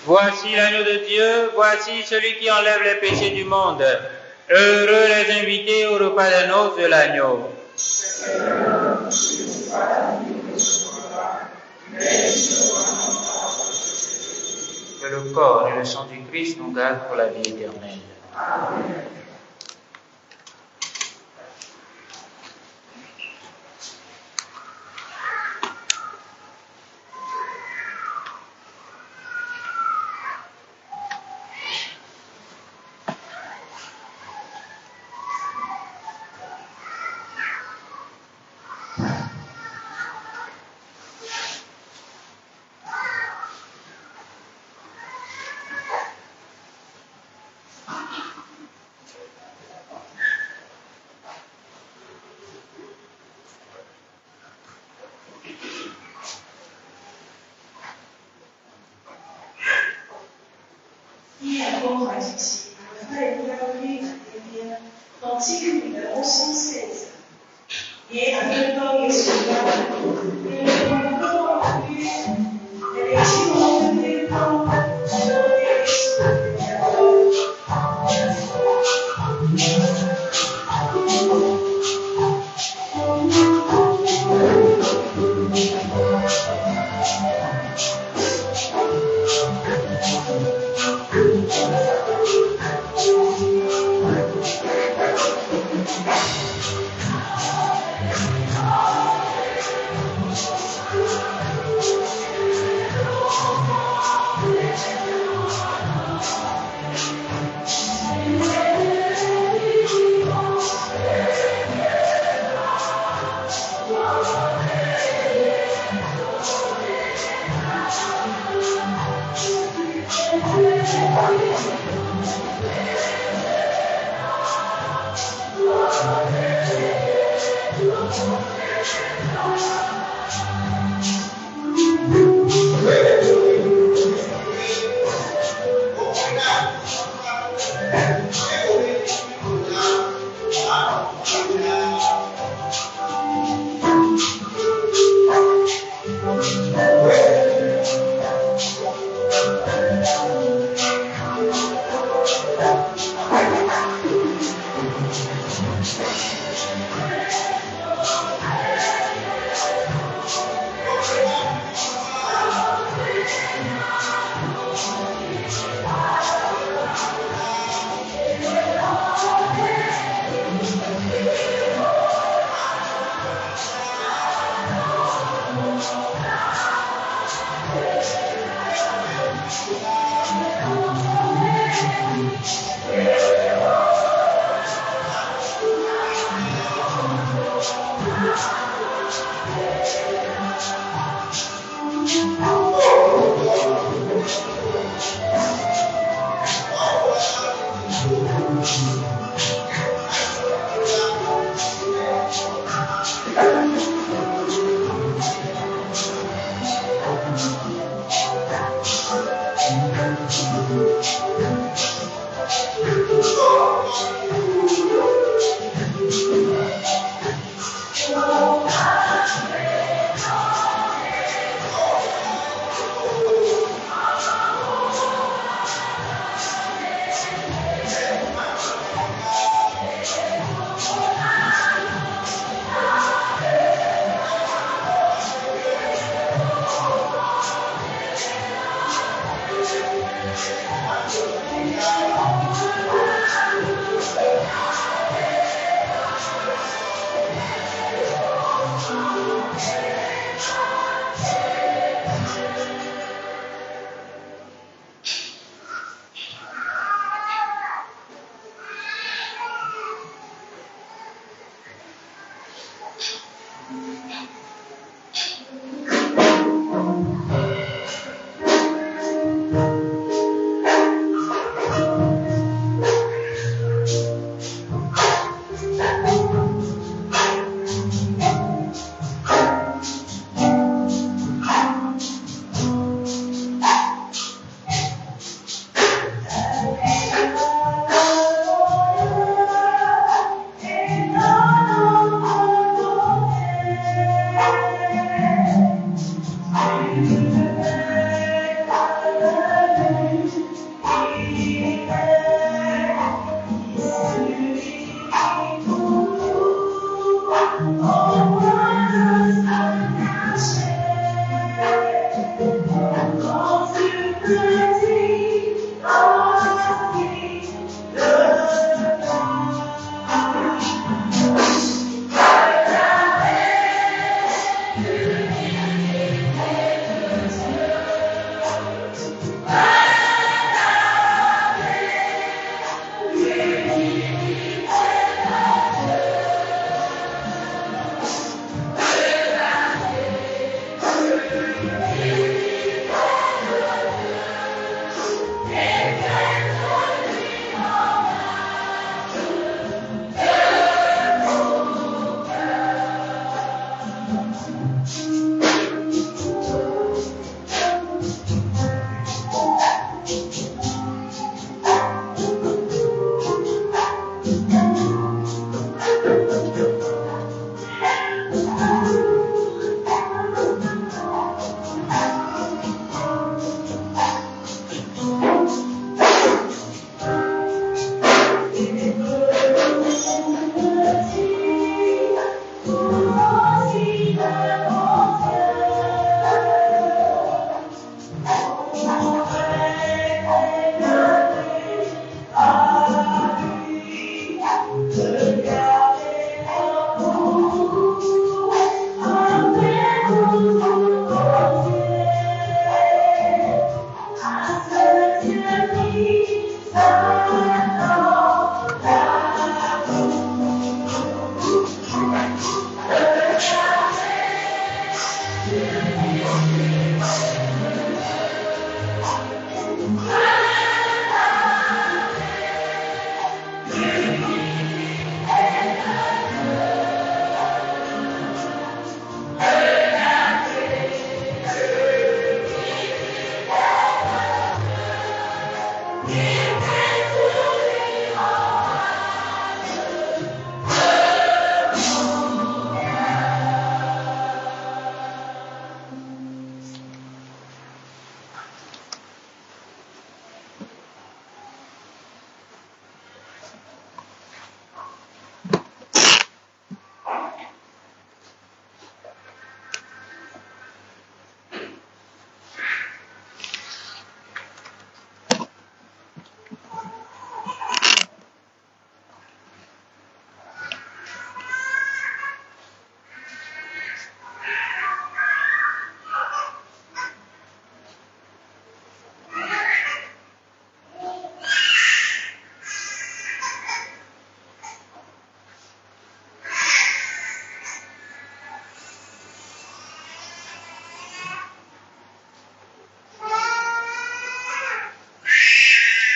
Voici l'agneau de Dieu, voici celui qui enlève les péchés du monde. Heureux les invités au repas des noces de l'agneau. Que le corps et le sang du Christ nous gardent pour la vie éternelle. Amen.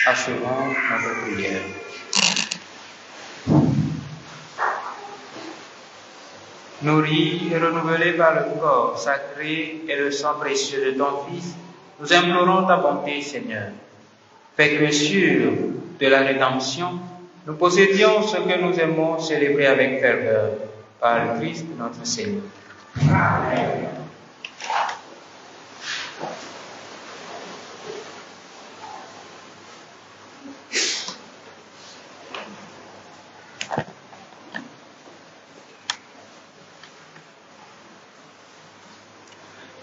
Achevons notre prière. Nourris et renouvelés par le corps sacré et le sang précieux de ton Fils, nous implorons ta bonté, Seigneur. Fais que sûr de la rédemption, nous possédions ce que nous aimons célébrer avec ferveur par le Christ notre Seigneur. Amen.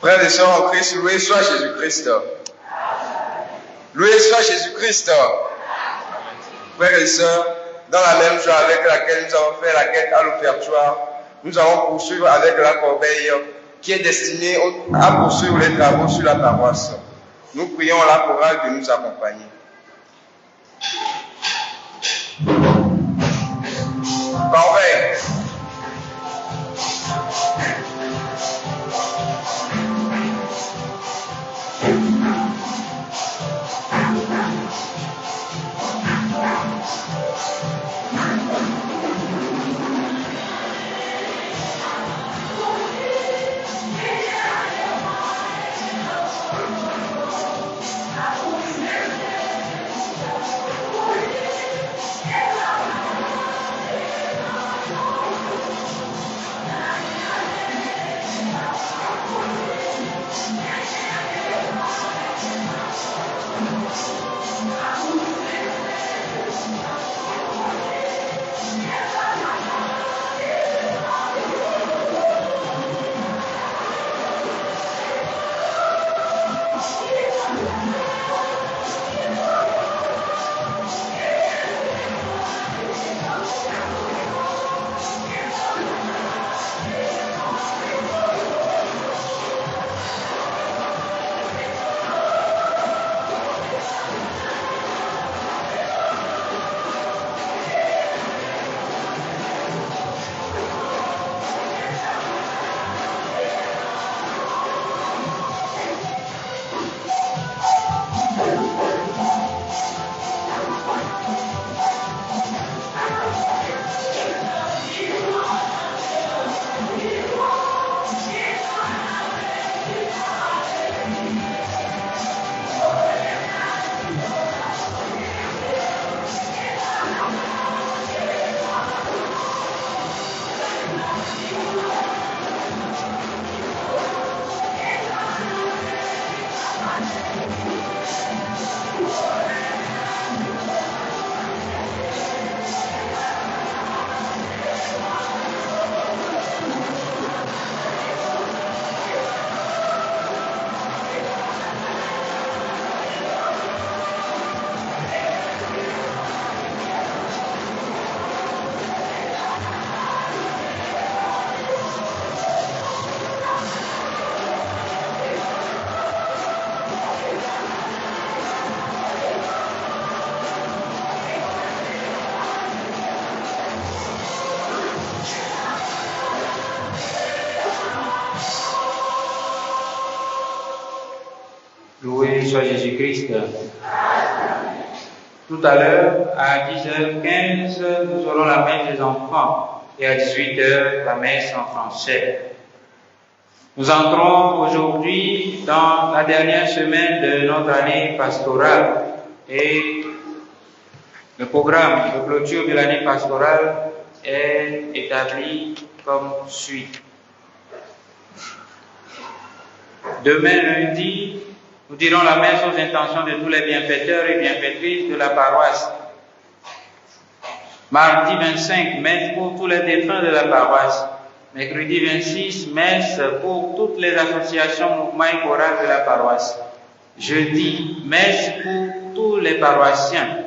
Frères et sœurs en Christ, loué soit Jésus-Christ. Loué soit Jésus-Christ. Frères et sœurs, dans la même joie avec laquelle nous avons fait la quête à l'offertoire, nous allons poursuivre avec la corbeille qui est destinée à poursuivre les travaux sur la paroisse. Nous prions la chorale de nous accompagner. Corbeille. Loué soit Jésus-Christ. Tout à l'heure, à 10h15, nous aurons la messe des enfants et à 18h, la messe en français. Nous entrons aujourd'hui dans la dernière semaine de notre année pastorale et le programme de clôture de l'année pastorale est établi comme suit. Demain lundi, nous dirons la messe aux intentions de tous les bienfaiteurs et bienfaitrices de la paroisse. Mardi 25, messe pour tous les défunts de la paroisse. Mercredi 26, messe pour toutes les associations, mouvements et chorales de la paroisse. Jeudi, messe pour tous les paroissiens.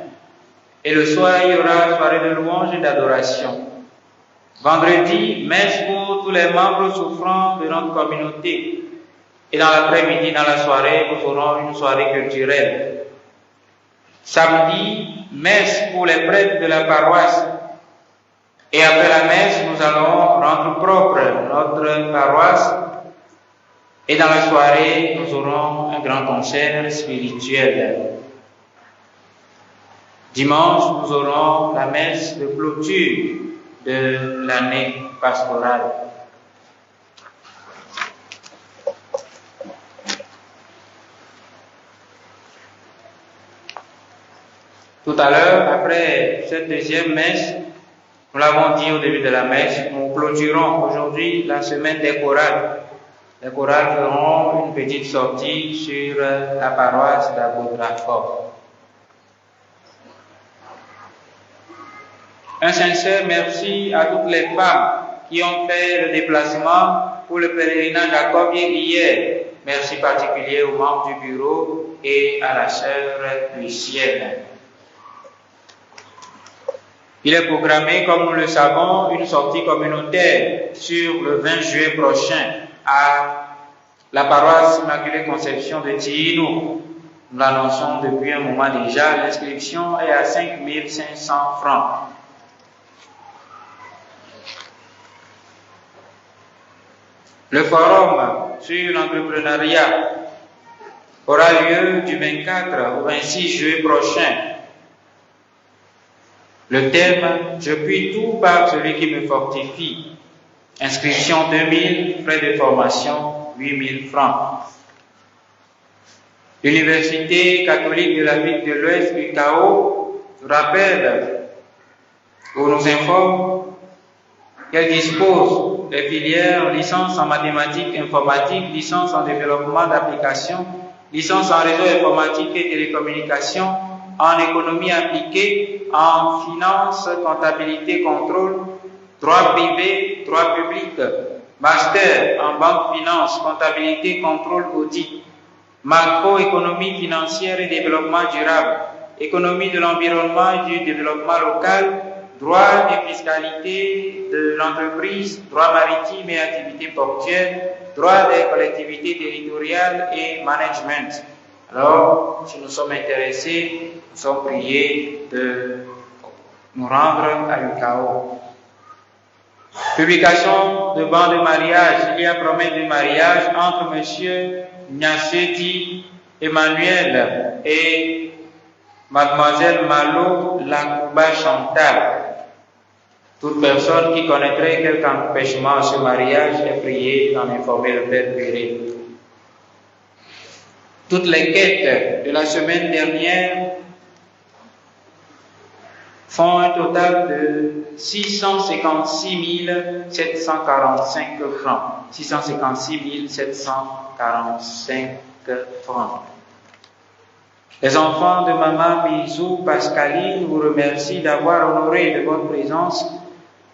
Et le soir, il y aura soirée de louange et d'adoration. Vendredi, messe pour tous les membres souffrants de notre communauté. Et dans l'après-midi, dans la soirée, nous aurons une soirée culturelle. Samedi, messe pour les prêtres de la paroisse. Et après la messe, nous allons rendre propre notre paroisse. Et dans la soirée, nous aurons un grand concert spirituel. Dimanche, nous aurons la messe de clôture de l'année pastorale. Tout à l'heure, après cette deuxième messe, nous l'avons dit au début de la messe, nous clôturons aujourd'hui la semaine des chorales. Les chorales feront une petite sortie sur la paroisse d'Abodrafort. Un sincère merci à toutes les femmes qui ont fait le déplacement pour le pèlerinage à Corbier hier. Merci particulier aux membres du bureau et à la sœur Lucienne. Il est programmé, comme nous le savons, une sortie communautaire sur le 20 juillet prochain à la paroisse Immaculée Conception de Tino. Nous l'annonçons depuis un moment déjà. L'inscription est à 5 500 francs. Le forum sur l'entrepreneuriat aura lieu du 24 au 26 juillet prochain. Le thème « Je puis tout par celui qui me fortifie ». Inscription 2000, frais de formation 8000 francs. L'Université catholique de l'Afrique de l'Ouest, UCAO, rappelle ou nous informe qu'elle dispose des filières licence en mathématiques informatiques, licence en développement d'applications, licence en réseau informatique et télécommunications, en économie appliquée, en finance, comptabilité, contrôle, droit privé, droit public, master en banque, finance, comptabilité, contrôle, audit, macroéconomie financière et développement durable, économie de l'environnement et du développement local, droit et fiscalité de l'entreprise, droit maritime et activités portuaires, droit des collectivités territoriales et management. Alors, si nous sommes intéressés, nous sommes priés de nous rendre à l'UCAO. Publication de banc de mariage. Il y a promesse de mariage entre M. Nyaseti Emmanuel et Mademoiselle Malo Lacouba Chantal. Toute personne qui connaîtrait quelque empêchement à ce mariage est priée d'en informer le Père Curé. Toutes les quêtes de la semaine dernière font un total de 656 745 francs. 656 745 francs. Les enfants de Maman Bisou Pascaline vous remercient d'avoir honoré de votre présence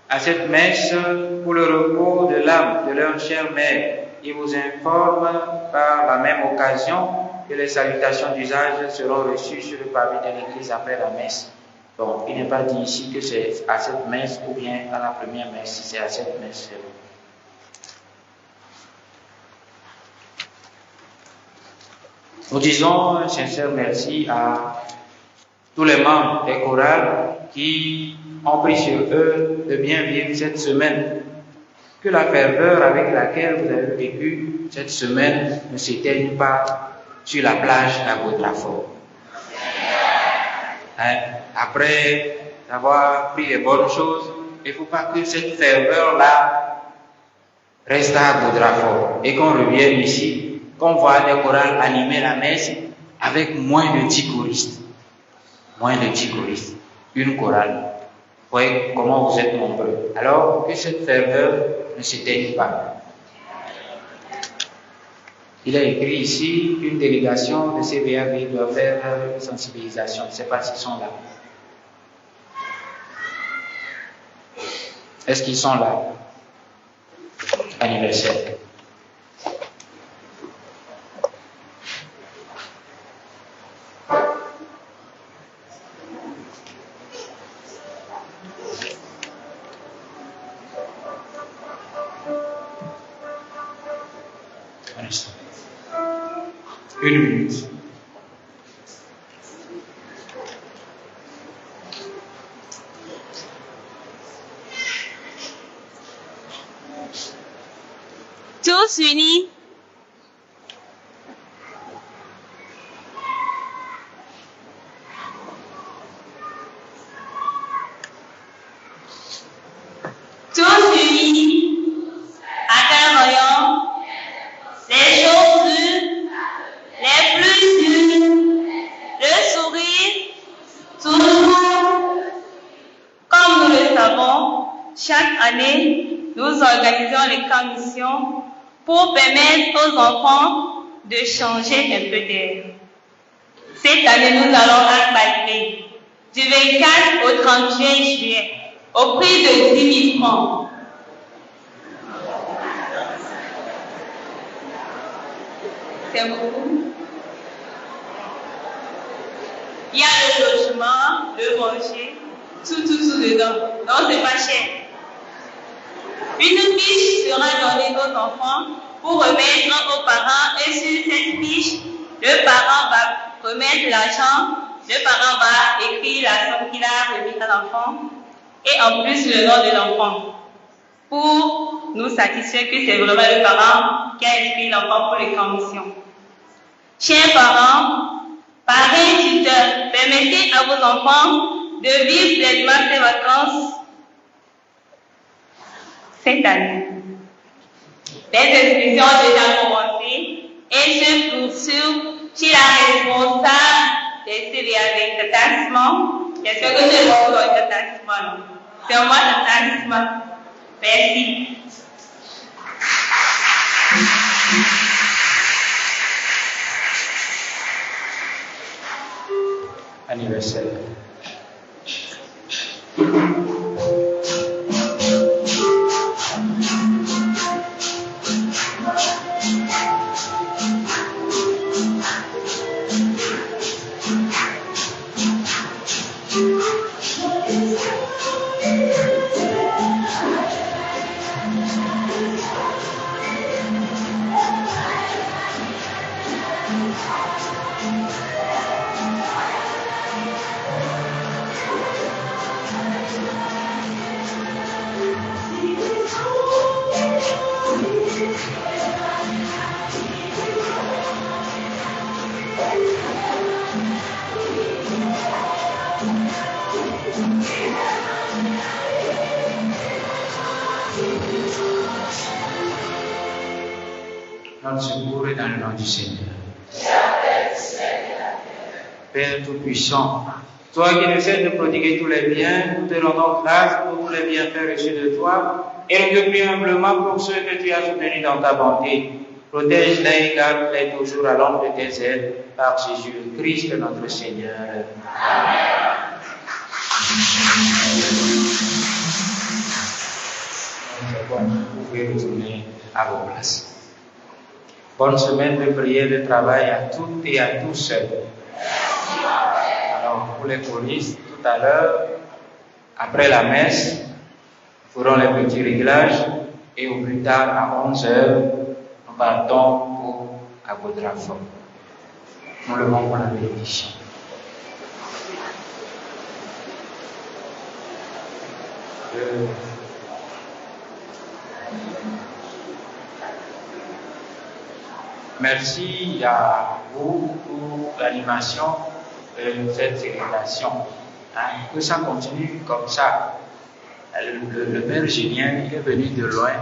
à cette messe pour le repos de l'âme de leur chère mère. Ils vous informent par la même occasion que les salutations d'usage seront reçues sur le pavé de l'église après la messe. Bon, il n'est pas dit ici que c'est à cette messe ou bien à la première messe, si c'est à cette messe. Nous disons un sincère merci à tous les membres des chorales qui ont pris sur eux de bien vivre cette semaine. Que la ferveur avec laquelle vous avez vécu cette semaine ne s'éteigne pas sur la plage d'Abodrafort. Après avoir pris les bonnes choses, il ne faut pas que cette ferveur-là reste à Abodrafort et qu'on revienne ici, qu'on voit des chorales animer la messe avec moins de 10 choristes. Moins de 10 choristes. Une chorale. Vous voyez comment vous êtes nombreux. Alors que cette ferveur ne s'éteigne pas. Il est écrit ici qu'une délégation de CVAV doit faire une sensibilisation. Je ne sais pas s'ils sont là. Est-ce qu'ils sont là? Anniversaire. Une minute. Tous unis. organisons les commissions pour permettre aux enfants de changer un peu d'air. Cette année, nous allons rassembler du 24 au 31 juillet au prix de 10 000 francs. C'est beaucoup. Il y a le logement, le manger, tout dedans. Donc, c'est pas cher. Une fiche sera donnée aux enfants pour remettre aux parents et sur cette fiche, le parent va remettre l'argent, le parent va écrire la somme qu'il a remise à l'enfant et en plus le nom de l'enfant pour nous satisfaire que c'est vraiment le parent qui a écrit l'enfant pour les commissions. Chers parents, parrains, tuteurs, permettez à vos enfants de vivre pleinement ces vacances cette année. Les inscriptions ont déjà commencé et je poursuis chez la responsable des séries avec l'attachement. J'espère que je vais vous donner l'attachement. C'est moi l'attachement. Merci. Anniversaire. Notre secours est dans le nom du Seigneur. Père Tout-Puissant, toi qui nous aides de prodiguer tous les biens, nous te rendons grâce pour tous les bienfaits reçus de toi et nous te prions humblement pour ceux que tu as soutenus dans ta bonté. Protège-les et garde-les toujours à l'ombre de tes ailes par Jésus-Christ notre Seigneur. Amen. Bon, vous pouvez retourner à vos places. Bonne semaine de prière, de travail à toutes et à tous. Alors, pour les choristes, tout à l'heure, après la messe, nous ferons les petits réglages et au plus tard, à 11h, nous partons pour Agodrafo. Nous levons pour la bénédiction. Merci à vous pour l'animation de cette célébration. Que ça continue comme ça. Le Père Julien est venu de loin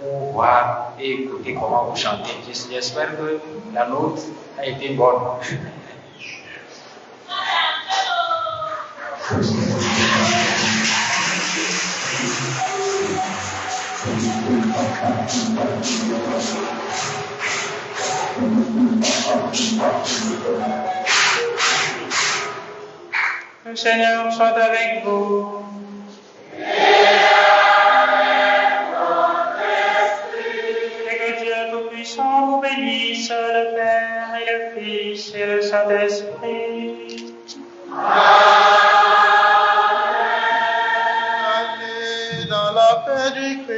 pour voir et écouter comment vous chantez. J'espère que la nôtre a été bonne. Le Seigneur soit avec vous. Et que Dieu Tout-Puissant vous bénisse, le Père et le Fils et le Saint-Esprit. Allez dans la paix du Christ.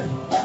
Amen.